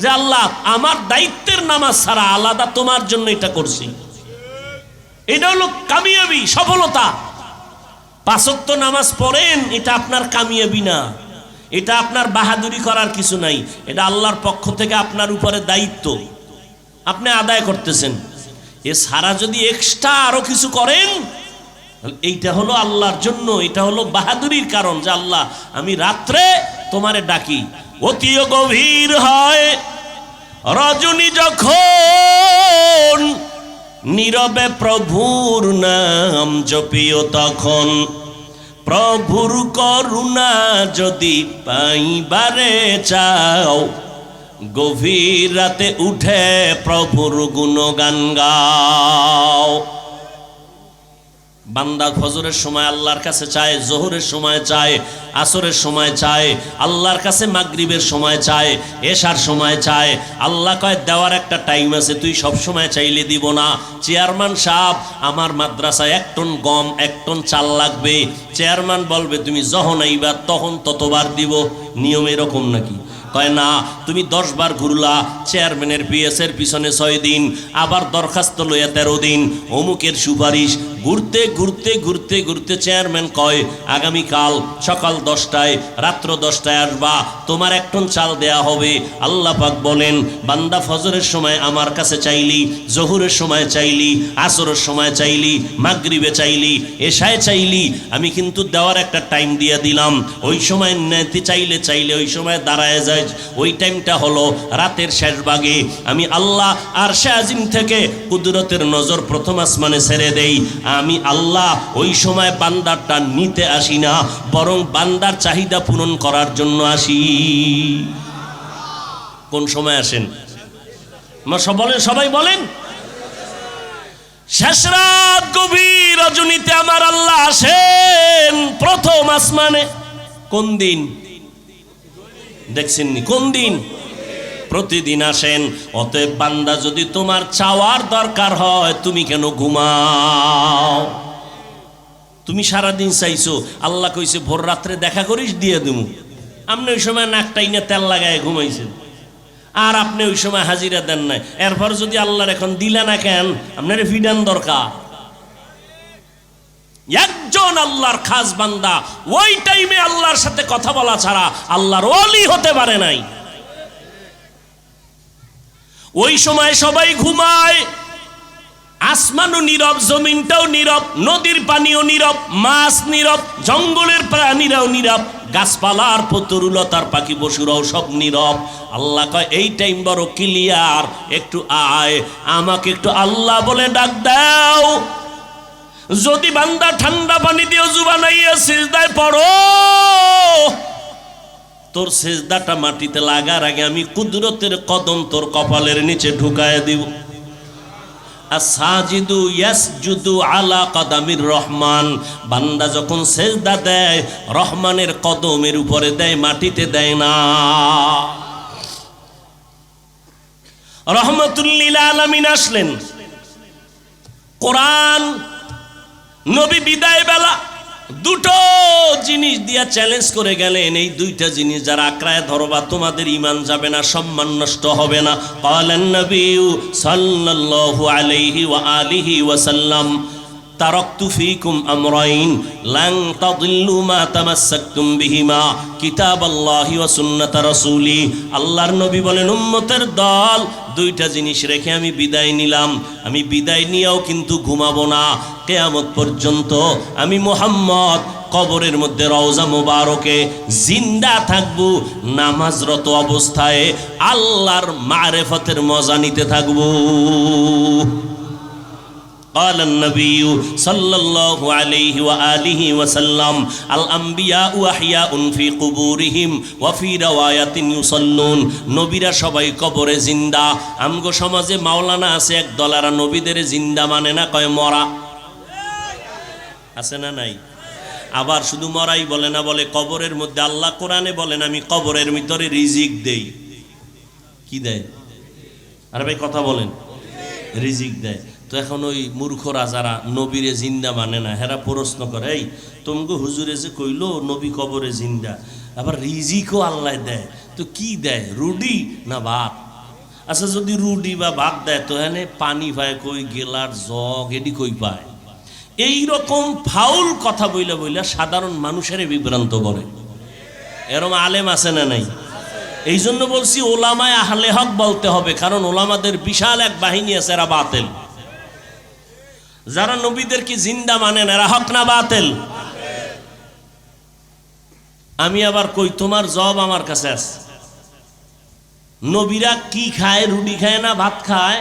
যে আল্লাহ আমার দায়িত্বের নামাজ ছাড়া আলাদা তোমার জন্য এটা করছি। এটা হলো কামিয়াবি, সফলতা। 5 ওয়াক্ত নামাজ পড়েন, এটা আপনার কামিয়াবি না, এটা আপনার বাহাদুরি করার কিছু নাই, এটা আল্লাহর পক্ষ থেকে আপনার উপরে দায়িত্ব, আপনি আদায় করতেছেন। এ সারা যদি এক্সট্রা আরো কিছু করেন, এইটা হলো আল্লাহর জন্য, এটা হলো বাহাদুরির কারণ, যে আল্লাহ আমি রাত্রে তোমারে ডাকি। অতি গভীর হয় রজনী যখন, নীরবে প্রভুর নাম জপিও তখন, প্রভুর করুণা যদি পাইবারে চাও, গভীর রাতে উঠে প্রভুর গুণগান গাও। বান্দা ফজরের সময় আল্লাহর কাছে চায়, জোহরের সময় চায়, আসরের সময় চায়, আল্লাহর কাছে মাগরিবের সময় চায়, এশার সময় চায়। আল্লাহ কয় দেওয়ার একটা টাইম আছে, তুই সব সময় চাইলে দিব না। চেয়ারম্যান সাহেব, আমার মাদ্রাসায় 1 টন গম 1 টন চাল লাগবে, চেয়ারম্যান বলবে তুমি যখন আইবা তখন ততবার দিব। নিয়ম এরকম নাকি? কয় না, তুমি 10 বার ঘুরলা, চেয়ারম্যানের পিএসের পিছনে 6 দিন, আবার দরখাস্ত লইয়া 13 দিন, অমুকের সুপারিশ, ঘুরতে ঘুরতে ঘুরতে ঘুরতে চেয়ারম্যান কয় আগামীকাল সকাল 10টায় রাত্র 10টায় আসবা, তোমার 1 টন চাল দেয়া হবে। আল্লাহ পাক বলেন, বান্দা ফজরের সময় আমার কাছে চাইলি, জোহরের সময় চাইলি, আসরের সময় চাইলি, মাগরিবে চাইলি, এশায় চাইলি, আমি কিন্তু দেওয়ার একটা টাইম দিয়ে দিলাম। ওই সময় নিতে চাইলে ওই সময় দাঁড়ায় যায়। ওই টাইমটা হলো রাতের শেষ ভাগে। আমি আল্লাহ আরশে আজিম থেকে কুদরতের নজর প্রথম আসমানে ছেড়ে দেই, আমি আল্লাহ ওই সময় বান্দারটা নিতে আসি না, বরং বান্দার চাহিদা পূরণ করার জন্য আসি। কোন সময় আসেন? বলেন, সবাই বলেন। শেষ রাত গভীর রজনীতে আমার আল্লাহ আসেন প্রথম আসমানে। কোন দিন দেখছেননি? কোন দিন? প্রতিদিন আসেন। অতএব বান্দা, যদি তোমার চাওয়ার দরকার হয়, তুমি কেন ঘুমাও? তুমি সারাদিন চাইছো, আল্লাহ কইছে ভোর রাত্রে দেখা করিস, দিয়ে দেবো। আপনি ওই সময় নাকটাই না তেল লাগায় ঘুমাইছেন, আর আপনি ওই সময় হাজিরা দেন নাই। এরপর যদি আল্লাহর এখন দিলে না কেন, আপনার ফিডান দরকার। একজন আল্লাহর খাস বান্দা ওই টাইমে আল্লাহর সাথে কথা বলা ছাড়া আল্লাহর ওলি হতে পারে নাই। ওই সময় সবাই ঘুমায়, আসমানও নীরব, জমিনটাও নীরব, নদীর পানিও নীরব, মাছ নীরব, জঙ্গলের প্রাণীরাও নীরব, গাছপালার পতরুলতার পাখি পশুরাও সব নীরব। আল্লাহ কয় এই টাইম বড় ক্লিয়ার, একটু আয়, আমাকে একটু আল্লাহ বলে ডাক দাও। যদি বান্দা ঠান্ডা পানি দিয়ে ওযু বানাইয়া সিজদায় পড়ো, তোর সিজদাটা মাটিতে লাগার আগে আমি কুদরতের কদম তোর কপালের নিচে ঢুকায় দিব। আসাজিদু ইয়াসজুদু আলা কদামির রহমান। বান্দা যখন সেজদা দেয়, রহমানের কদমের উপরে দেয়, মাটিতে দেয় না। রহমাতুল লিল আলামিন আসলেন। কোরআন নবী বিদায় বেলা দুটো জিনিস দিয়া চ্যালেঞ্জ করে গেলেন, এই দুইটা জিনিস যারা আঁকড়ায় ধরবা তোমাদের ঈমান যাবে না, সম্মান নষ্ট হবে না। ক্বালান নবী সাল্লাল্লাহু আলাইহি ওয়া আলিহি ওয়া সাল্লাম, তারাকতু ফীকুম আমরাইন লান তাদিল্লু মা তামাসসাকতুম বিহিমা কিতাবাল্লাহি ওয়া সুন্নাত রাসূলি। আল্লাহর নবী বলেন, উম্মতের দল, দুইটা জিনিস রেখে আমি বিদায় নিলাম। আমি বিদায় নিয়েও কিন্তু ঘুমাবো না, কিয়ামত পর্যন্ত আমি মুহাম্মদ কবরের মধ্যে রওজা মুবারকে জিন্দা থাকবো, নামাজরত অবস্থায় আল্লাহর মারিফতের মজা নিতে থাকবো। قال النبي صلى الله عليه وآله وسلم الأنبياء أحياء في قبورهم وفي رواية يصلون। নবীরা সবাই কবরে জিন্দা। আমগো সমাজে মাওলানা আছে এক দলারা নবীদের জিন্দা মানে না, কয় মরা। আছে না নাই? আবার শুধু মরাই বলে না, বলে কবরের মধ্যে আল্লাহ কোরআনে বলেন আমি কবরের ভিতরে রিজিক দেই। কি দেয়? আরে ভাই কথা বলেন, রিজিক দেয়। তো এখন ওই মূর্খরা যারা নবীরে জিন্দা মানে না, হেরা প্রশ্ন করে, এই তোমগো হুজুরে যে কইলো নবী কবরে জিন্দা, আবার রিজিকও আল্লাহ দেয়, তো কি দেয়, রুডি না ভাত? আচ্ছা যদি রুডি বা ভাত দেয়, তো এখানে পানি পায় কই, গেলার জগ এডি কই পায়? এইরকম ফাউল কথা বইলা বইলা সাধারণ মানুষের বিভ্রান্ত করে। এরম আলেম আছে না নাই? এই জন্য বলছি ওলামায়ে আহলে হক বলতে হবে, কারণ ওলামাদের বিশাল এক বাহিনী আছে, এরা বাতিল। যারা নবীদেরকে জিন্দা মানেন এরা হক না বাতিল? আমি আবার কই, তোমার জবাব আমার কাছে আছে। নবীরা কি খায়? রুটি খায় না ভাত খায়?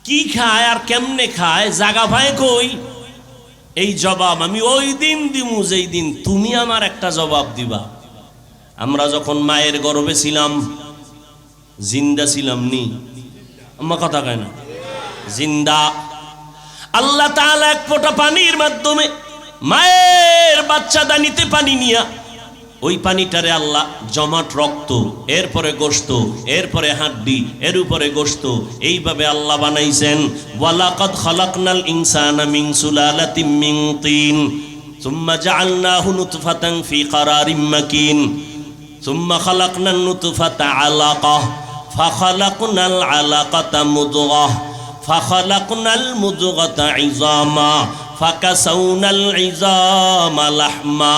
কি খায় আর কেমনে খায়? জাগা ভাই কই? এই জবাব আমি ওই দিন দিমু যেই দিন তুমি আমার একটা জবাব দিবা। আমরা যখন মায়ের গর্ভে ছিলাম, জিন্দা ছিলাম নি? আমার কথা কয় না? জিন্দা। আল্লাহ তাআলা এক ফোঁটা পানির মাধ্যমে মায়ের বাচ্চা দানিতে পানি নিয়া ওই পানিটারে আল্লাহ জমাট রক্ত, এরপরে গোশত, এরপরে হাড্ডি, এর উপরে গোশত, এইভাবে আল্লাহ বানাইছেন। ওয়ালাকাদ খালাকনাল ইনসানা মিন সুলালাতিন মিন তিন সুম্মা জাআলনাহু নুতফাতান ফি কারারিম মাকিন সুম্মা খালাকনান নুতফাতা আলাকাহ ফাখালাকনাল আলাকাতা মুদগাহ ফাখালাকনাল মুদগাতা ইযামা ফাকাসাউনাল ইযামা লাহমা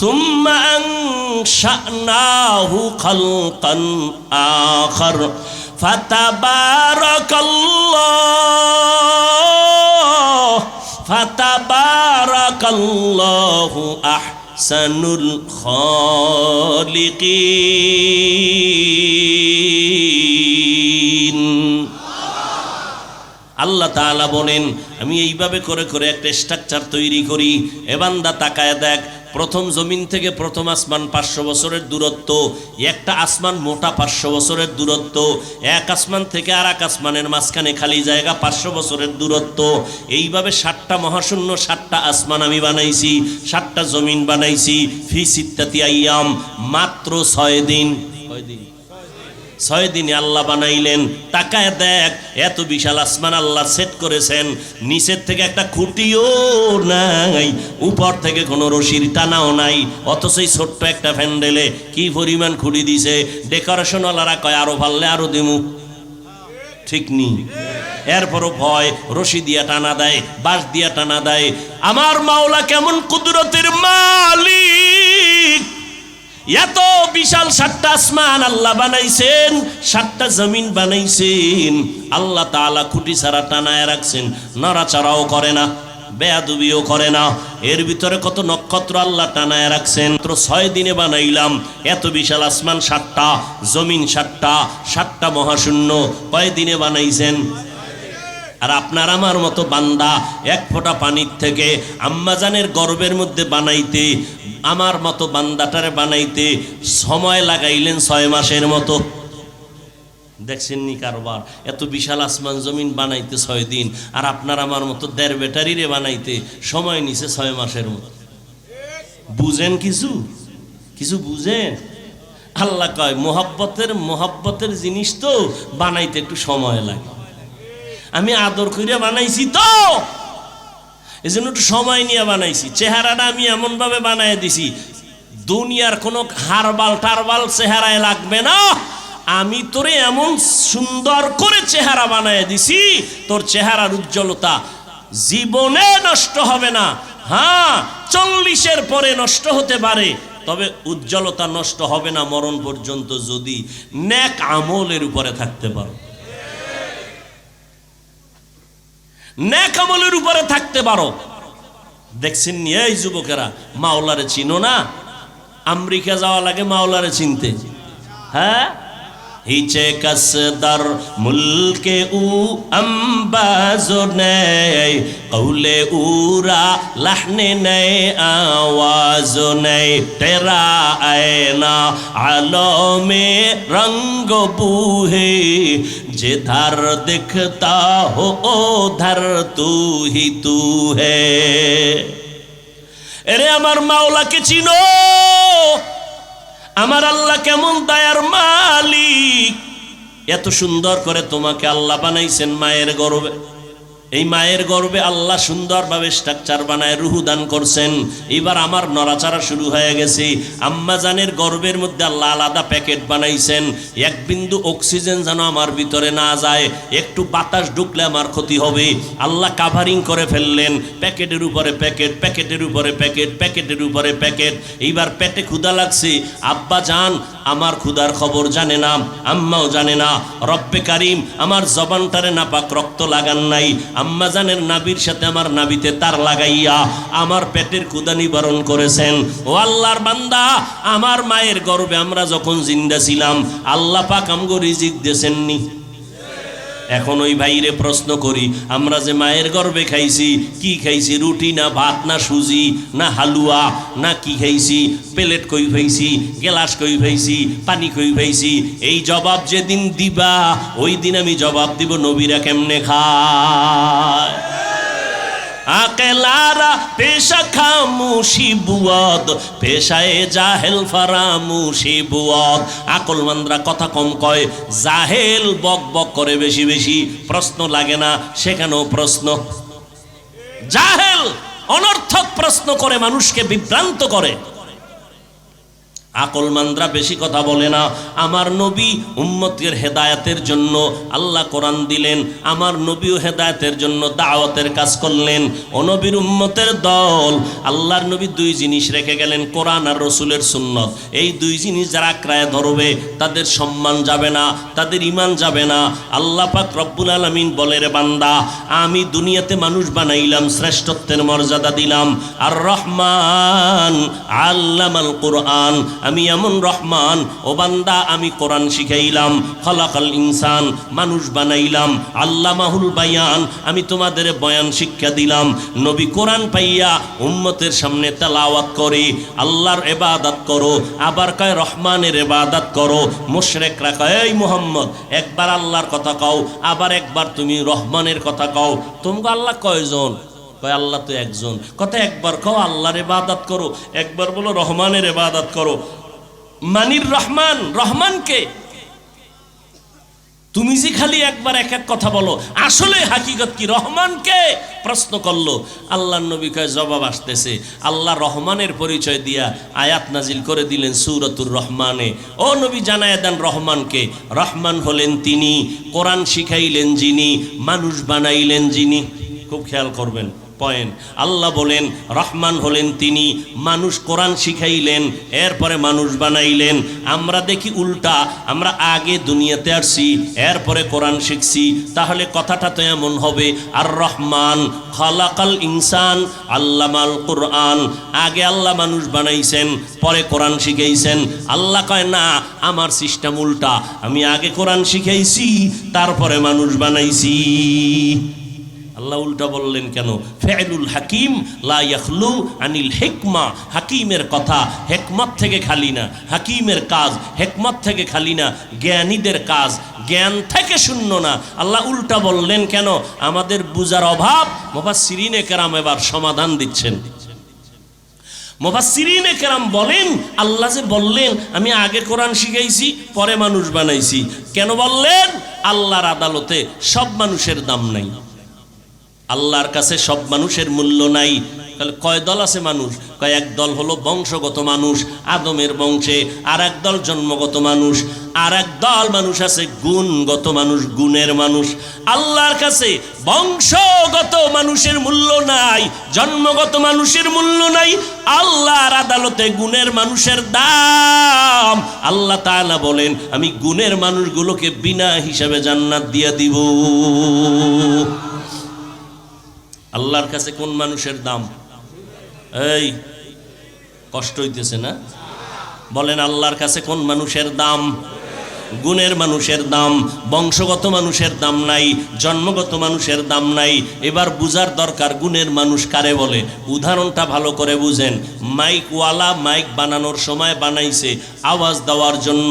সুম্মা আনশা'নাহু খালকান আখার ফাতাবারাকাল্লাহু আহসানুল খালিকিন। আল্লাহ আল্লাহ তাআলা বলেন আমি এইভাবে করে করে একটা স্ট্রাকচার তৈরি করি। এ বান্দা তাকায় দেখ, প্রথম জমিন থেকে প্রথম আসমান 500 বছরের দূরত্ব, একটা আসমান মোটা 500 বছরের দূরত্ব, এক আসমান থেকে আর এক আসমানের মাঝখানে খালি জায়গা 500 বছরের দূরত্ব। এইভাবে 7টা মহাশূন্য, 7টা আসমান আমি বানাইছি, 7টা জমিন বানাইছি। ফি সিত্তাতি আইয়াম, মাত্র 6 দিন। কয় দিন? 6 দিনে আল্লাহ বানাইলেন। তাকায় দেখ, এত বিশাল আসমান আল্লাহ সেট করেছেন, নিচের থেকে একটা খুঁটিও নাই, উপর থেকে কোনো রশির টানাও নাই, অথচ এই ছোট্ট একটা প্যান্ডেলে কি পরিমাণ খুঁটি দিছে। ডেকোরেশনওয়ালারা কয় আরো ভাললে আরো দিমু, ঠিক নি? এরপরও ভয়, রশি দিয়া টানা দেয়, বাঁশ দিয়া টানা দেয়। আমার মাওলা কেমন কুদরতের মালিক! এত বিশাল 7টা আসমান আল্লাহ বানাইছেন, 7টা জমিন বানাইছেন। আল্লাহ তাআলা খুঁটি ছাড়া টানায় রাখছেন, নড়াচড়াও করে না, বেয়াদবিও করে না। এর ভিতরে কত নক্ষত্র আল্লাহ টানায় রাখছেন। মাত্র 6 দিনে বানাইলাম এত বিশাল আসমান 7টা, জমিন 7টা, 7টা মহাশূন্য। কয় দিনে বানাইছেন? আর আপনার আমার মতো বান্দা এক ফোঁটা পানির থেকে আম্মাজানের গর্ভের মধ্যে বানাইতে, আমার মতো বান্দাটারে বানাইতে সময় লাগাইলেন 6 মাসের মতো। দেখছেন নি কারবার? এত বিশাল আসমান জমিন বানাইতে 6 দিন, আর আপনার আমার মতো 1.5 ব্যাটারিরে বানাইতে সময় নিছে 6 মাসের মতো। বুঝেন কিছু? কিছু বুঝেন? আল্লাহ কয় মোহাব্বতের জিনিস তো বানাইতে একটু সময় লাগে। আমি আদর কইরা বানাইছি তো, এজন্য একটু সময় নিয়ে বানাইছি। চেহারাটা আমি এমনভাবে বানাই দিছি, দুনিয়ার কোনো হারবাল টারবাল চেহারায় লাগবে না। আমি তোরে এমন সুন্দর করে চেহারা বানায় দিছি, তোর চেহারার উজ্জ্বলতা জীবনে নষ্ট হবে না। হ্যাঁ, 40-এর পরে নষ্ট হতে পারে, তবে উজ্জ্বলতা নষ্ট হবে না মরণ পর্যন্ত, যদি নেক আমলের উপরে থাকতে পারো। নেক আমলের উপরে থাকতে পারো। দেখছেন নি এই যুবকেরা, মাওলারে চিনো না? আমেরিকা যাওয়া লাগে মাওলারে চিনতে। হ্যাঁ, হিচে কসদার মুলকে উ আম্বাজো নেই, কৌলে উরা লাহনে নেই, আওয়াজো নেই, তেরা আয়না আলো মে রঙ্গ বুহে, जिधर दिखता हो उधर तू ही तू है। এরে আমার মাওলাকে চিনো? আমার আল্লাহ কেমন দয়ার মালিক! এত সুন্দর করে তোমাকে আল্লাহ বানাইছেন মায়ের গর্ভে। এই মায়ের গর্ভে আল্লাহ সুন্দরভাবে স্ট্রাকচার বানায় রুহু দান করছেন। এবার আমার নড়াচড়া শুরু হয়ে গেছে। আম্মা জানের গর্ভের মধ্যে আল্লাহ আলাদা প্যাকেট বানাইছেন, এক বিন্দু অক্সিজেন যেন আমার ভিতরে না যায়, একটু বাতাস ঢুকলে আমার ক্ষতি হবে। আল্লাহ কাভারিং করে ফেললেন, প্যাকেটের উপরে প্যাকেট, প্যাকেটের উপরে প্যাকেট, প্যাকেটের উপরে প্যাকেট। এইবার পেটে ক্ষুধা লাগছে, আব্বা জান আমার ক্ষুধার খবর জানে না, আম্মাও জানে না। রব্বে কারিম আমার জবানটারে নাপাক রক্ত লাগান নাই, আম্মা জানের নাবির সাথে আমার নাবিতে তার লাগাইয়া আমার পেটের ক্ষুধা নিবারণ করেছেন। ও আল্লাহর বান্দা, আমার মায়ের গর্ভে আমরা যখন জিন্দা ছিলাম আল্লাহ পাক আমগো রিজিক দিয়েছেননি? এখন ওই ভাইরে প্রশ্ন করি, আমরা যে মায়ের গর্ভে খাইছি, কি খাইছি? রুটি না ভাত না সুজি না হালুয়া না কি খাইছি? প্লেট কই খাইছি, গ্লাস কই খাইছি, পানি কই খাইছি? এই জবাব যেদিন দিবা ওই দিন আমি জবাব দিব নবীরা কেমনে খায়। আকেলারা পেশা খামুশি বুয়াদ, পেশায় জাহেল ফারামুশি বুয়াদ। আকলমানরা কথা কম কয়, জাহেল বক বক করে বেশি বেশি, প্রশ্ন লাগে না সেখানেও প্রশ্ন। জাহেল অনর্থক প্রশ্ন করে মানুষকে বিভ্রান্ত করে। আকলমানরা বেশি কথা বলে না। আমার নবী উম্মতের হেদায়েতের জন্য আল্লাহ কোরআন দিলেন, আমার নবীও হেদায়েতের জন্য দাওয়াতের কাজ করলেন। ও নবীর উম্মতের দল, আল্লাহর নবী 2 জিনিস রেখে গেলেন, কোরআন আর রসুলের সুন্নত। এই 2 জিনিস যারা আঁকড়ায় ধরবে তাদের সম্মান যাবে না, তাদের ঈমান যাবে না। আল্লাহ পাক রব্বুল আলামিন বলে, রে বান্দা, আমি দুনিয়াতে মানুষ বানাইলাম, শ্রেষ্ঠত্বের মর্যাদা দিলাম। আর রহমান আল্লামাল কোরআন, আমি এমন রহমান, ও বান্দা আমি কোরআন শিখাইলাম, খলাকাল ইনসান মানুষ বানাইলাম, আল্লামাহুল বায়ান আমি তোমাদের বয়ান শিক্ষা দিলাম। নবী কোরআন পাইয়া উম্মতের সামনে তেলাওয়াত করে আল্লাহর ইবাদত করো, আবার কয় রহমানের ইবাদত করো। মুশরিকরা কয় এই মুহাম্মদ একবার আল্লাহর কথা কও, আবার একবার তুমি রহমানের কথা কও। তোমরা আল্লাহ কয়জন? কয় আল্লাহ তো একজন। কথা একবার কও আল্লাহর ইবাদত করো, একবার বলো রহমানের ইবাদত করো। মানির রহমান, রহমানকে তুমি যে খালি একবার এক এক কথা বলো, আসলে হাকিকত কি? রহমানকে প্রশ্ন করলো। আল্লাহর নবী কয় জবাব আসতেছে। আল্লাহ রহমানের পরিচয় দিয়া আয়াত নাজিল করে দিলেন সূরাতুর রহমানে। ও নবী জানায়া দেন রহমানকে। রহমান হলেন তিনি, কোরআন শিখাইলেন যিনি, মানুষ বানাইলেন যিনি। খুব খেয়াল করবেন পয়েন্ট। আল্লাহ বলেন রহমান হলেন তিনি, মানুষ কোরআন শিখাইলেন, এরপরে মানুষ বানাইলেন। আমরা দেখি উল্টা, আমরা আগে দুনিয়াতে আসছি, এরপরে কোরআন শিখছি। তাহলে কথাটা তো এমন হবে, আর রহমান খালাকাল ইনসান আল্লামাল কোরআন। আগে আল্লাহ মানুষ বানাইছেন, পরে কোরআন শিখাইছেন। আল্লাহ কয় না, আমার সিস্টেম উল্টা, আমি আগে কোরআন শিখাইছি, তারপরে মানুষ বানাইছি। আল্লাহ উল্টা বললেন কেন? ফেলুল হাকিম লা ইয়াখলু আনিল হিকমা। হাকিমের কথা হেকমত থেকে খালি না, হাকিমের কাজ হেকমত থেকে খালি না, জ্ঞানীদের কাজ জ্ঞান থেকে শূন্য না। আল্লাহ উল্টা বললেন কেন? আমাদের বুঝার অভাব। মুফাসসিরিনে কেরাম এবার সমাধান দিচ্ছেন। মুফাসসিরিনে কেরাম বলেন আল্লাহ যে বললেন আমি আগে কোরআন শিখাইছি, পরে মানুষ বানাইছি, কেন বললেন? আল্লাহর আদালতে সব মানুষের দাম নাই, আল্লাহর কাছে সব মানুষের মূল্য নাই। তাহলে কয় দল আছে মানুষ? কয় এক দল হলো বংশগত মানুষ, আদমের বংশে, আর এক দল জন্মগত মানুষ, আর এক দল মানুষ আছে গুণগত মানুষ, গুণের মানুষ। আল্লাহর কাছে বংশগত মানুষের মূল্য নাই, জন্মগত মানুষের মূল্য নাই, আল্লাহর আদালতে গুণের মানুষের দাম। আল্লাহ তাআলা বলেন আমি গুণের মানুষগুলোকে বিনা হিসাবে জান্নাত দিয়ে দিব। আল্লাহর কাছে কোন মানুষের দাম? এই কষ্ট হইতেছে না? বলেন আল্লাহর কাছে কোন মানুষের দাম? গুণের মানুষের দাম। বংশগত মানুষের দাম নাই, জন্মগত মানুষের দাম নাই। এবার বুঝার দরকার গুণের মানুষ কারে বলে। উদাহরণটা ভালো করে বুঝেন। মাইকওয়ালা মাইক বানানোর সময় বানাইছে আওয়াজ দেওয়ার জন্য।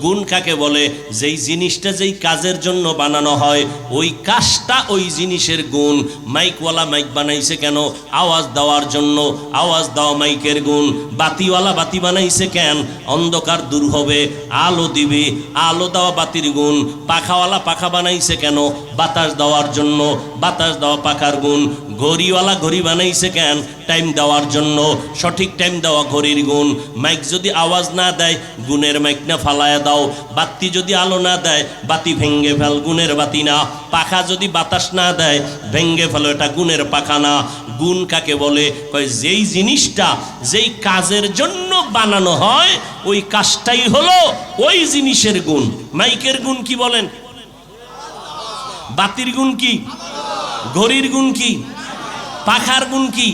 গুণ কাকে বলে? যেই জিনিসটা যেই কাজের জন্য বানানো হয় ওই কাজটা ওই জিনিসের গুণ। মাইকওয়ালা মাইক বানাইছে কেন? আওয়াজ দেওয়ার জন্য, আওয়াজ দেওয়া মাইকের গুণ। বাতিওয়ালা বাতি বানাইছে কেন? অন্ধকার দূর হবে, আলো দিবে, আলো দেওয়া বাতির গুণ। পাখাওয়ালা পাখা বানাইছে কেন? বাতাস দেওয়ার জন্য, বাতাস দেওয়া পাখার গুণ। ঘড়িওয়ালা ঘড়ি বানাইছে কেন? টাইম দেওয়ার জন্য, সঠিক টাইম দেওয়া ঘড়ির গুণ। মাইক যদি আওয়াজ না দেয় গুণের মাইক না, ফালায়া দাও। বাতি যদি আলো না দেয় বাতি ভেঙ্গে ফেল, গুণের বাতি না। পাখা যদি বাতাস না দেয় ভেঙ্গে ফেলো, এটা গুণের পাখা না। গুণ কাকে বলে? কয় যেই জিনিসটা যেই কাজের জন্য বানানো হয় ওই কাজটাই হলো ওই জিনিসের গুণ। মাইকের গুণ কি বলেন? বাতির গুণ কি? ঘড়ির গুণ কি? পাখার গুণ কি?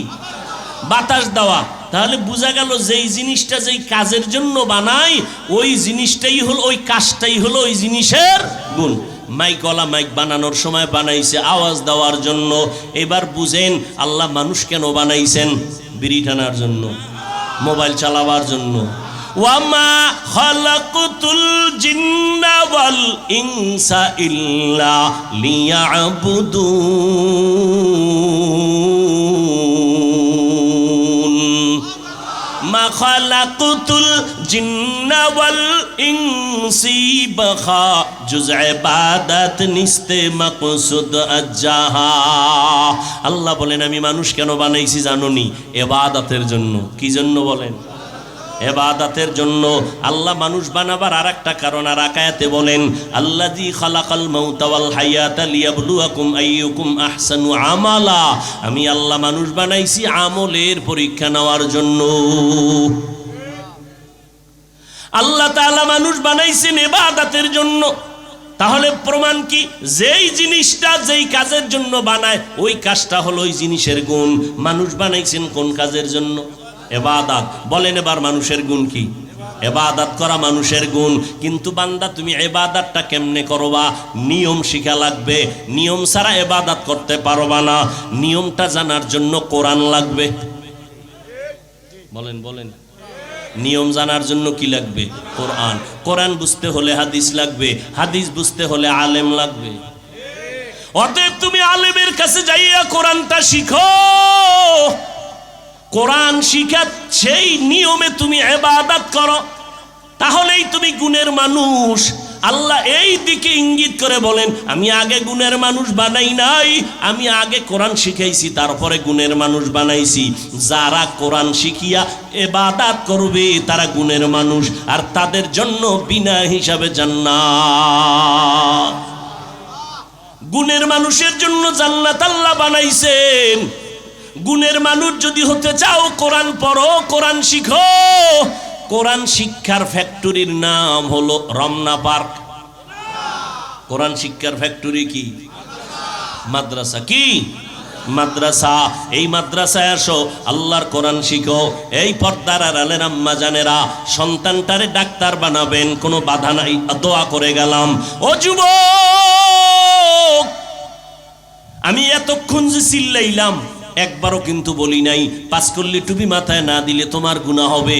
বাতাস দেওয়া। তাহলে বোঝা গেল যেই জিনিসটা যেই কাজের জন্য বানায় ওই জিনিসটাই হলো, ওই কাজটাই হলো ওই জিনিসের গুণ। মাইকওয়ালা মাইক বানানোর সময় বানাইছে আওয়াজ দেওয়ার জন্য। এবার বুঝেন আল্লাহ মানুষ কেন বানাইছেন? বিড়ি টানার জন্য, মোবাইল চালাবার জন্য। ওয়ামা খালাকতুল জিন্না ওয়াল ইনসা ইল্লা লিয়াবুদুন। মা খালাকতুল জিন্না ওয়াল ইনসি বাখা জুজ ইবাদত নিস্তে মাকসুদ আজ্জাহা। আল্লাহ বলেন আমি মানুষ কেন বানাইছি জানোনি? ইবাদতের জন্য। কি জন্য বলেন? ইবাদতের জন্য। আল্লাহ মানুষ বানাবার আরেকটা কারণ আর আয়াতে বলেন আল্লাযী খালাকাল মাউতা ওয়াল হায়াতা লিয়াবলুয়াকুম আইয়ুকুম আহসানু আমালা। আমি আল্লাহ মানুষ বানাইছি আমলের পরীক্ষা নেওয়ার জন্য। আল্লাহ তাআলা মানুষ বানাইছেন ইবাদতের জন্য। তাহলে প্রমাণ কি? যেই জিনিসটা যেই কাজের জন্য বানায় ওই কাজটা হলো ওই জিনিসের গুণ। মানুষ বানাইছেন কোন কাজের জন্য? ইবাদত। বলেন এবার মানুষের গুণ কি? ইবাদত করা মানুষের গুণ। কিন্তু বান্দা তুমি ইবাদতটা কেমনে করবা, নিয়ম শিখা লাগবে। নিয়ম ছাড়া ইবাদত করতে পারবা না। নিয়মটা জানার জন্য কোরআন লাগবে। বলেন বলেন, নিয়ম জানার জন্য কি লাগবে? কোরআন। কোরআন বুঝতে হলে হাদিস লাগবে, হাদিস বুঝতে হলে আলেম লাগবে। অতএব তুমি আলেমের কাছে যাইয়া কোরআনটা শিখো। কোরআন শিখা সেই নিয়মে তুমি ইবাদত করো, তাহলেই তুমি গুণের মানুষ। আল্লাহ এই দিকে ইঙ্গিত করে বলেন, আমি আগে গুণের মানুষ বানাই নাই, আমি আগে কোরআন শিখাইছি, তারপরে গুণের মানুষ বানাইছি। যারা কোরআন শিখিয়া ইবাদত করবে তারা গুণের মানুষ, আর তাদের জন্য বিনা হিসাবে জান্নাত। গুণের মানুষের জন্য জান্নাত আল্লাহ বানাইছেন। গুণের মানুষ যদি হতে চাও কোরআন পড়ো, কোরআন শিখো। কোরআন শিক্ষার ফ্যাক্টরির নাম হলো রমনা পার্ক। কোরআন শিক্ষার ফ্যাক্টরি কি? মাদ্রাসা। কি মাদ্রাসা? এই মাদ্রাসায় আসো, আল্লাহর কোরআন শিখো। এই পর্দার আড়ালের আম্মা জানেরা, সন্তানটারে ডাক্তার বানাবেন, কোনো বাধা নাই, দোয়া করে গেলাম। ও যুবক, আমি এতক্ষণ যে চিল্লাইলাম একবারও কিন্তু বলি নাই পাঁচ করলে টুপি মাথায় না দিলে তোমার গুনাহ হবে।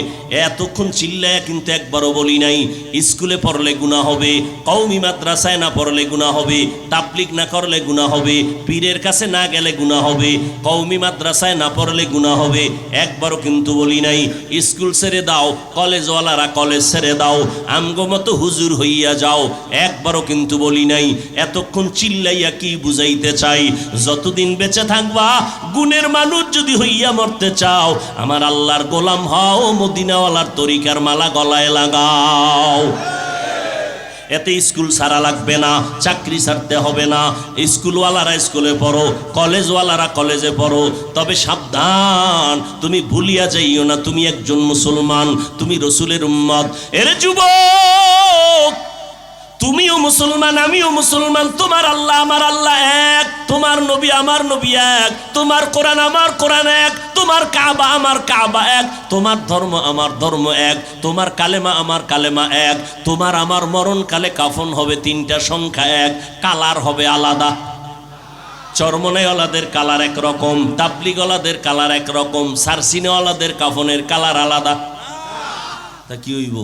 এতক্ষণ চিল্লায়া কিন্তু একবারও বলি নাই স্কুলে পড়লে গুনাহ হবে, কওমি মাদ্রাসায় না পড়লে গুনাহ হবে, তাবলীগ না করলে গুনাহ হবে, পীরের কাছে না গেলে গুনাহ হবে, কওমি মাদ্রাসায় না পড়লে গুনাহ হবে। একবারও কিন্তু বলি নাই স্কুল ছেড়ে দাও, কলেজওয়ালারা কলেজ ছেড়ে দাও, আমগো মতো হুজুর হইয়া যাও। একবারও কিন্তু বলি নাই। এতক্ষণ চিল্লাইয়া কি বুঝাইতে চাই? যতদিন বেঁচে থাকবা গুণের মানুষ যদি হইয়া মরতে চাও, আমার আল্লাহর গোলাম হও, মদিনাওয়ালার তরিকার মালা গলায় লাগাও। এতে স্কুল ছাড়া লাগবে না, চাকরি ছাড়তে হবে না। স্কুলওয়ালারা স্কুলে পড়ো, কলেজওয়ালারা কলেজে পড়ো। তবে সাবধান, তুমি ভুলিয়া যাইও না তুমি একজন মুসলমান, তুমি রসুলের উম্মত। এরে যুবক, তুমিও মুসলমান, আমিও মুসলমান। তোমার আল্লাহ আমার আল্লাহ এক, তোমার নবী আমার নবী এক, তোমার কোরআন আমার কোরআন এক, তোমার কাবা আমার কাবা এক, তোমার ধর্ম আমার ধর্ম এক, তোমার কালেমা আমার কালেমা এক, তোমার আমার মরণকালে কাফন হবে তিনটা সংখ্যা এক, কালার হবে আলাদা। চরমনাইওয়ালাদের কালার একরকম, তাবলীগওয়ালাদের কালার একরকম, সারসিনেওয়ালাদের কাফনের কালার আলাদা। তা কি হইব?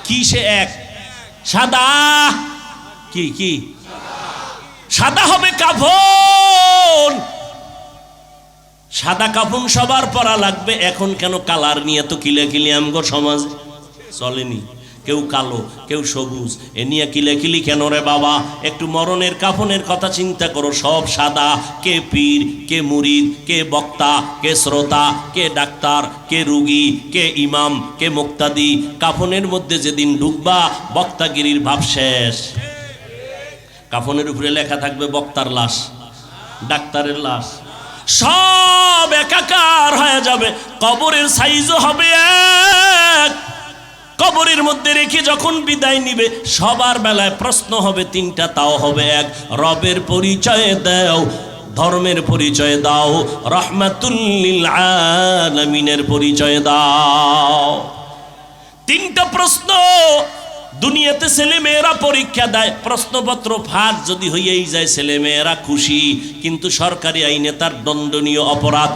কি সে এক? সাদা। কি কি? সাদা হবে কাফন। সাদা কাফন সবার পরা লাগবে। এখন কেন কালার নিয়ে তো কিলাকিলি আমগো সমাজে চলেনি? কেউ কালো, কেউ সবুজ, এ নিয়ে কিলাকিলি কেন রে বাবা? একটু মরণের কাফনের কথা চিন্তা করো। সব সাদা। কে পীর, কে মুরিদ, কে বক্তা, কে শ্রোতা, কে ডাক্তার, কে রুগী, কে ইমাম, কে মুক্তাদি। কাফনের মধ্যে যেদিন ঢুকবা বক্তাগিরির ভাব শেষ। কাফনের উপরে লেখা থাকবে বক্তার লাশ, ডাক্তারের লাশ, সব একাকার হয়ে যাবে। কবরের সাইজও হবে এক। কবরের মধ্যে রেখে যখন বিদায় নিবে সবার বেলায় প্রশ্ন হবে তিনটা, তাও হবে এক। রবের পরিচয় দাও, ধর্মের পরিচয় দাও, রাহমাতুল লিল আলামিনের পরিচয় দাও। তিনটা প্রশ্ন। দুনিয়াতে ছেলে মেয়েরা পরীক্ষা দেয়, প্রশ্নপত্র ফাঁস যদি হইয়াই যায় ছেলে মেয়েরা খুশি, কিন্তু সরকারি আইনে তার দণ্ডনীয় অপরাধ।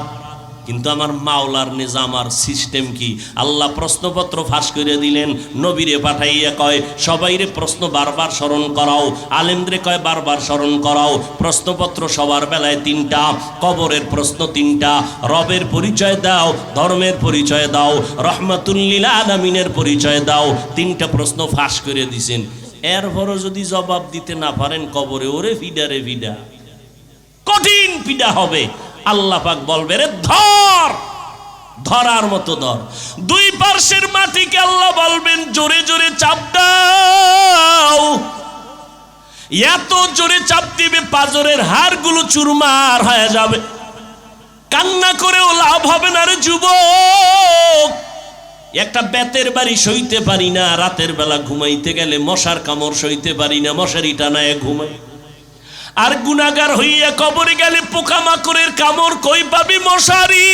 কিন্তু আমার মাওলার নিজাম আর সিস্টেম কি? আল্লাহ প্রশ্নপত্র ফাঁস করে দিলেন, নবীরে পাঠাইয়া কয় সবাইরে প্রশ্ন বারবার স্মরণ করাও, আলেমদের কয় বারবার স্মরণ করাও। প্রশ্নপত্র সবার বেলায় তিনটা, কবরের প্রশ্ন তিনটা, রবের পরিচয় দাও, ধর্মের পরিচয় দাও, রাহমাতুল লিল আলামিনের পরিচয় দাও। তিনটা প্রশ্ন ফাঁস করে দিছেন। এরপরও যদি জবাব দিতে না পারেন কবরে ওরে ফিডা রে ফিডা, কঠিন পিডা হবে। আল্লাহ পাক বলবে রে ধর, ধরার মতো ধর। দুই পার্শ্বের মাটিকে আল্লাহ বলবেন জোরে জোরে চাপ দাও। এত জোরে চাপ দিবে পাজরের হাড়গুলো চুরমার হয়ে যাবে। কান্না করেও লাভ হবে না রে যুবক। একটা বেতের বাড়ি সইতে পারি না, রাতের বেলা ঘুমাইতে গেলে মশার কামড় সইতে পারি না, মশারি টানায় ঘুমাই। আর গুনাহগার হইয়া কবরে গেলে পোকামাকড়ের কামড় কই পাবি? মশারি।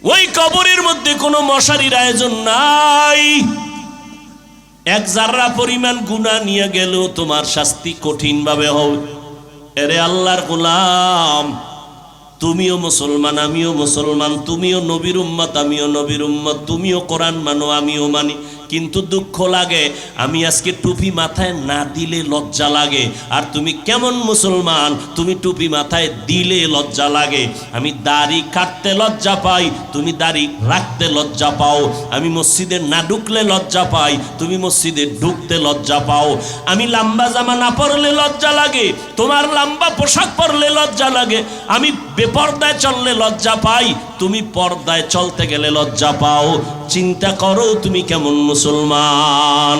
ওই কবরের মধ্যে কোনো মশারির আয়োজন নাই। এক জাররা পরিমাণ গুনাহ নিয়ে গেলেও তোমার শাস্তি কঠিন ভাবে হবে। এরে আল্লাহর গোলাম, তুমিও মুসলমান আমিও মুসলমান, তুমিও নবীর উম্মত আমিও নবীর উম্মত, তুমিও কোরআন মানো আমিও মানি, কিন্তু দুঃখ লাগে আমি আজকে টুপি মাথায় না দিলে লজ্জা লাগে। আর তুমি কেমন মুসলমান, তুমি টুপি মাথায় দিলে লজ্জা লাগে। আমি দাড়ি কাটতে লজ্জা পাই, তুমি দাড়ি রাখতে লজ্জা পাও। আমি মসজিদে না ঢুকলে লজ্জা পাই, তুমি মসজিদে ঢুকতে লজ্জা পাও। আমি লম্বা জামা না পরলে লজ্জা লাগে, তোমার লম্বা পোশাক পরলে লজ্জা লাগে। আমি বেপর্দায় চললে লজ্জা পাই, তুমি পর্দায় চলতে গেলে লজ্জা পাও। চিন্তা করো তুমি কেমন মুসলমান।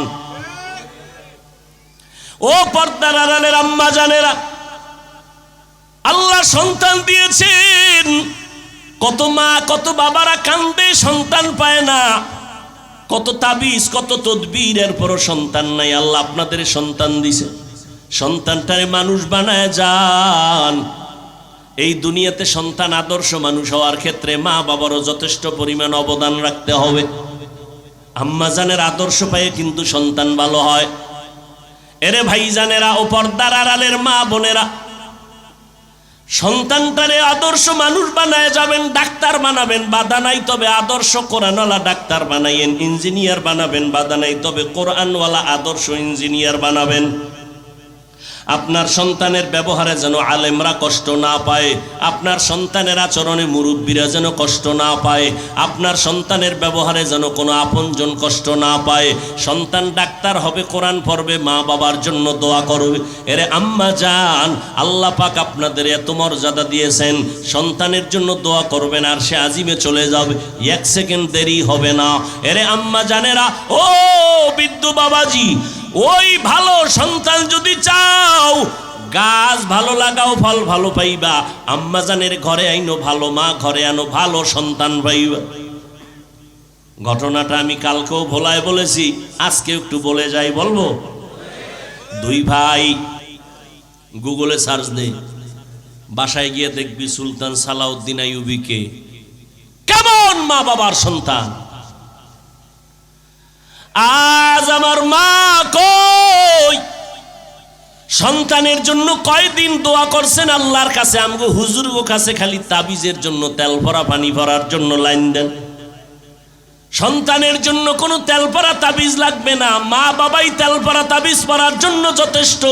ও পর্দার আড়ালের আম্মা জানেরা, আল্লাহ সন্তান দিয়েছেন, কত মা কত বাবারা কান্দে সন্তান পায় না, কত তাবিজ কত তদবির, এরপরও সন্তান নাই। আল্লাহ আপনাদের সন্তান দিছে, সন্তানটারে মানুষ বানায় যান। এই দুনিয়াতে সন্তান আদর্শ মানুষ হওয়ার ক্ষেত্রে মা বাবারও যথেষ্ট পরিমাণ অবদান রাখতে হবে। আম্মা জানের আদর্শ পায়ে কিন্তু সন্তান ভালো হয়। এরে ভাই জানেরা ও পর্দার আড়ালের মা বোনেরা, সন্তানটারে আদর্শ মানুষ বানায় যাবেন, ডাক্তার বানাবেন বাধা নাই, তবে আদর্শ কোরআনওয়ালা ডাক্তার বানাইয়েন। ইঞ্জিনিয়ার বানাবেন বাধা নাই, তবে কোরআনওয়ালা আদর্শ ইঞ্জিনিয়ার বানাবেন। আপনার সন্তানের ব্যবহারে যেন আলেমরা কষ্ট না পায়, আপনার সন্তানের আচরণে মুরব্বীরা যেন কষ্ট না পায়, আপনার সন্তানের ব্যবহারে যেন কোনো আপনজন কষ্ট না পায়। সন্তান ডাক্তার হবে, কোরআন পড়বে, মা বাবার জন্য দোয়া করবে। এরে আম্মা জান, আল্লাহ পাক আপনাদের এত মর্যাদা দিয়েছেন, সন্তানের জন্য দোয়া করবেন আর সে আজিমে চলে যাবে, এক সেকেন্ড দেরি হবে না। এরে আম্মা জানেরা, ও বিদ্যু বাবাজি, ওই ভালো সন্তান যদি চাও, গাছ ভালো লাগাও ফল ভালো পাইবা। আম্মা জানের ঘরে আইনো ভালো মা, ঘরে আনো ভালো সন্তান পাইবা। ঘটনাটা আমি কালকেও ভোলায় বলেছি, আজকে একটু বলে যাই, বলবো? দুই ভাই, গুগলে সার্চ দে, বাসায় গিয়ে দেখবি সুলতান সালাউদ্দিন আইয়ুবীকে কেমন মা বাবার সন্তান। আজ আমার মা কই, সন্তানের জন্য কয়দিন দোয়া করছেন আল্লাহর কাছে। আমগো হুজুরগো কাছে খালি তাবিজের জন্য, তেল ভরা পানি ভরার জন্য লাইন দেন। সন্তানের জন্য কোনো তেল পরা তাবিজ লাগবে না, মা বাবাই তেল পরা তাবিজ পরার জন্য যথেষ্ট।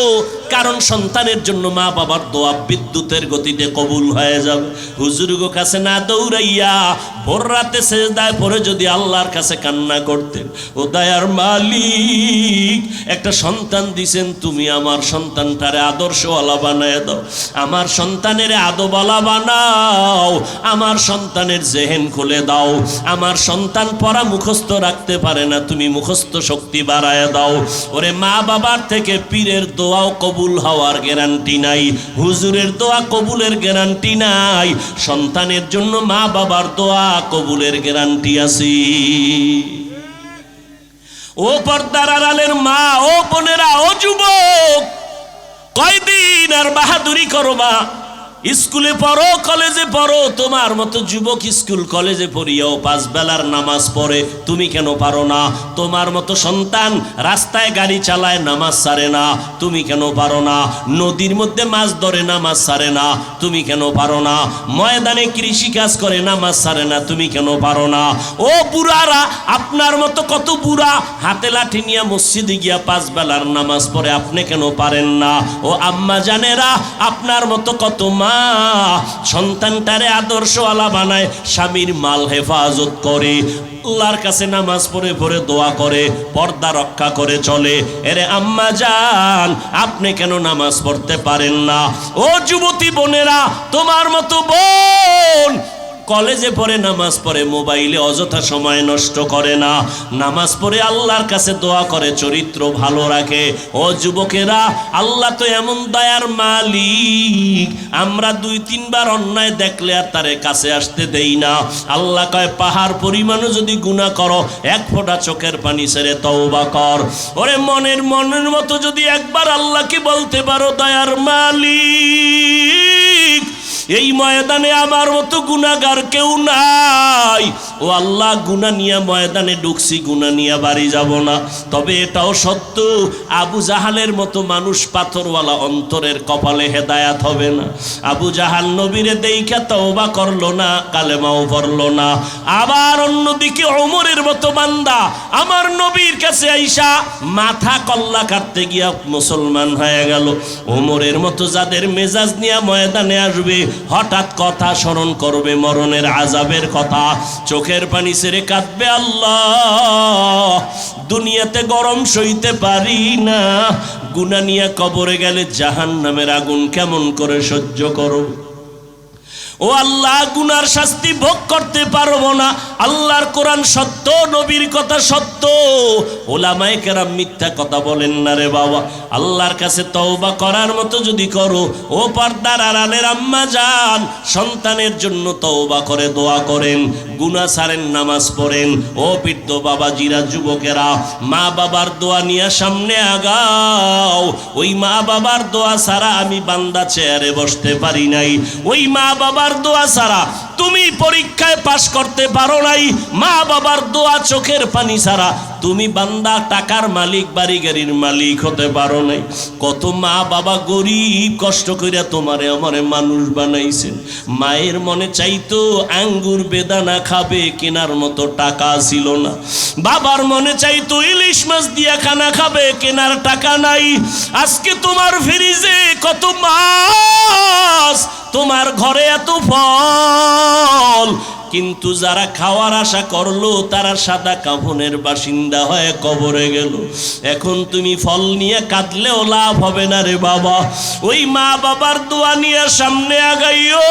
কারণ সন্তানের জন্য মা বাবার দোয়া বিদ্যুতের গতিতে কবুল হয়ে যাবে। হুজুরগো কাছে না দৌড়াইয়া ভোর রাতে সেজদায় পড়ে যদি আল্লাহর কাছে কান্না করতেন, ও দয়ার মালিক, একটা সন্তান দিছেন তুমি, আমার সন্তানটারে আদর্শওয়ালা বানায় দাও, আমার সন্তানের আদবওয়ালা বানাও, আমার সন্তানের জেহেন খুলে দাও, আমার সন্তান পড়া মুখস্থ রাখতে পারে না, তুমি মুখস্থ শক্তি বাড়ায় দাও। ওরে মা বাবার থেকে পীরের দোয়াও কবুল হওয়ার গ্যারান্টি নাই, হুজুরের দোয়া কবুলের গ্যারান্টি নাই, সন্তানের জন্য মা বাবার দোয়া কবুলের গ্যারান্টি আছে। ও পর্দার আড়ালের মা, ও বোনেরা, ও যুবক, কয়দিন আর বাহাদুরি করবা? স্কুলে পড়ো, কলেজে পড়ো, তোমার মতো যুবক স্কুল কলেজে পড়িয়াও 5 বেলার নামাজ পড়ে, তুমি কেন পারো না? তোমার মতো সন্তান রাস্তায় গাড়ি চালায়, নামাজ ছাড়ে না, তুমি কেন পারো না? নদীর মধ্যে মাছ ধরে, নামাজ ছাড়ে না, তুমি কেন পারো না? ময়দানে কৃষি কাজ করে, নামাজ ছাড়ে না, তুমি কেন পারো না? ও বুড়ারা, আপনার মতো কত বুড়া হাতে লাঠি নিয়ে মসজিদে গিয়া 5 বেলার নামাজ পড়ে, আপনি কেন পারেন না? ও আম্মা জানেরা, আপনার মতো কত মা সন্তানটারে আদর্শওয়ালা বানায়, স্বামীর মাল হেফাজত করে, আল্লাহর কাছে নামাজ পড়ে পড়ে দোয়া করে, পর্দা রক্ষা করে চলে। এরে আম্মা জান, আপনি কেন নামাজ পড়তে পারেন না? ও যুবতী বোনেরা, তোমার মতো বোন কলেজে পড়ে, নামাজ পড়ে, মোবাইলে অযথা সময় নষ্ট করে না, নামাজ পড়ে আল্লাহর কাছে দোয়া করে, চরিত্র ভালো রাখে। ও যুবকেরা, আল্লাহ তো এমন দয়ার মালিক, আমরা 2-3 বার অন্যায় দেখলে আর তারে কাছে আসতে দেই না। আল্লাহ কয়, পাহাড় পরিমাণও যদি গুনাহ করো, 1 ফোঁটা চোখের পানি ছেড়ে তওবা কর। ওরে মনের মতো যদি একবার আল্লাহকে বলতে পারো, দয়ার মালিক এই ময়দানে আমার মতো গুনাহগার কেউ নাই। ও আল্লাহ, গুনাহ নিয়ে ময়দানে ঢুকছি, গুনাহ নিয়ে বাড়ি যাব না। তবে এটাও সত্য, আবু জাহালের মতো মানুষ পাথরওয়ালা অন্তরের কপালে হেদায়াত হবে না। আবু জাহাল নবীরে দেইখা তওবা করলো না, কালেমাও পড়লো না। আবার অন্যদিকে ওমরের মতো বান্দা আমার নবীর কাছে আইসা মাথা কল্লা কাটতে গিয়া মুসলমান হয়ে গেল। ওমরের মতো যাদের মেজাজ নিয়ে ময়দানে আসবে, হঠাৎ কথা স্মরণ করবে মরণের আযাবের কথা, চোখের পানি ছেড়ে কাঁদবে, আল্লাহ দুনিয়াতে গরম সইতে পারি না, গুনাহ নিয়ে কবরে গেলে জাহান্নামের আগুন কেমন করে সহ্য করব। ও আল্লাহ, গুনার শাস্তি ভোগ করতে পারবো না। আল্লাহর কোরআন সত্য, নবীর কথা সত্য, ওলামায়ে কেরাম মিথ্যা কথা বলেন না রে বাবা। আল্লাহর কাছে তওবা করার মতো যদি করো, ও পর্দার আড়ালের আম্মা জান, সন্তানের জন্য তওবা করে দোয়া করেন, গুনাহ ছাড়েন, নামাজ পড়েন। ও বৃদ্ধ বাবাজিরা, যুবকেরা, মা বাবার দোয়া নিয়ে সামনে আগাও। ওই মা বাবার দোয়া ছাড়া আমি বান্দা চেয়ারে বসতে পারি নাই। ওই মা বাবার দোয়া ছাড়া তুমি পরীক্ষায় পাশ করতে পারো নাই। মা বাবার দোয়া, চোখের পানি ছাড়া তুমি বান্দা টাকার মালিক, বাড়ি গাড়ির মালিক হতে পারো নাই। কত মা বাবা গরিব, কষ্ট কইরা তোমারে আমারে মানুষ বানাইছেন। মায়ের মনে চাইতো আঙ্গুর বেদানা খাবে, কেনার মতো টাকা ছিল না। বাবার মনে চাইতো ইলিশ মাছ দিয়া খানা খাবে, কেনার টাকা নাই। আজকে তোমার ফ্রিজে কত মাছ, তোমার ঘরে এত ফল, কিন্তু যারা খাওয়ার আশা করলো তারা সাদা কাফনের বাসিন্দা হয়ে কবরে গেল। এখন তুমি ফল নিয়ে কাঁদলেও লাভ হবে না রে বাবা। ওই মা বাবার দোয়া নিয়ে সামনে আগাইও,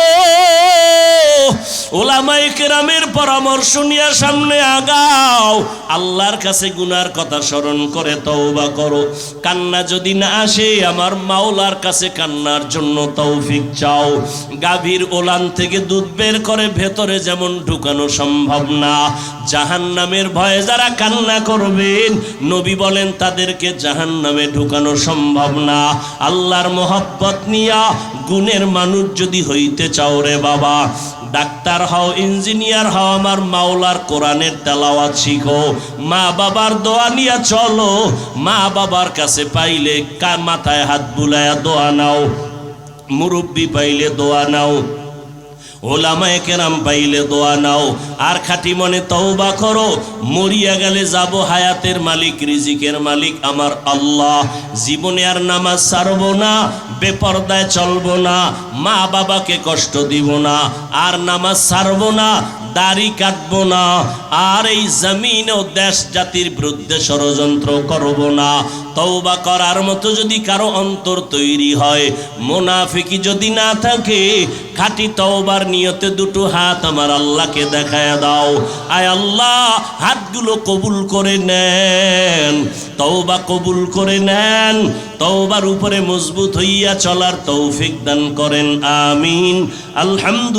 ওলামায়ে কেরামের পরামর্শ নিয়ে সামনে আগাও। আল্লাহর কাছে গুনার কথা স্মরণ করে তওবা করো। কান্না যদি না আসে, আমার মাওলার কাছে কান্নার জন্য তৌফিক চাও। গাভীর ওলান থেকে দুধ বের করে ভেতরে যেমন ঢুকানো সম্ভব না, জাহান্নামের ভয়ে যারা কান্না করবেন, নবী বলেন তাদেরকে জাহান্নামে ঢুকানো সম্ভব না। আল্লাহর মোহাব্বত নিয়া গুণের মানুষ যদি হইতে চাও রে বাবা, ডাক্তার হও, ইঞ্জিনিয়ার হও, আমার মাওলার কোরআনের তেলাওয়াত শিখো, মা বাবার দোয়া নিয়ে চলো। মা বাবার কাছে পাইলে মাথায় হাত বুলায়া দোয়া নাও, মুরব্বি পাইলে দোয়া নাও, ওলামায়ে কেরাম পাইলে দোয়া নাও। আর খাঁটি মনে তওবা করো। মরিয়া গেলে যাব, হায়াতের মালিক, রিজিকের মালিক আমার আল্লাহ। জীবনে আর নামাজ ছাড়বো না, বেপরদায় চলবো না, মা বাবাকে কষ্ট দিব না, আর নামাজ ছাড়বো না, দাড়ি কাটবো না, আর এই জমিন ও দেশ জাতির বিরুদ্ধে ষড়যন্ত্র করব না। তওবা করার মতো যদি কারো অন্তর তৈরি হয়, মুনাফিকি যদি না থাকে, খাঁটি তওবার নিয়তে দুটো হাত আমার আল্লাহকে দেখায় দাও। আয় আল্লাহ, হাতগুলো কবুল করে নেন, তওবা কবুল করে নেন, তওবার উপরে মজবুত হইয়া চলার তৌফিক দান করেন, আমিন। আলহামদুলিল্লাহ।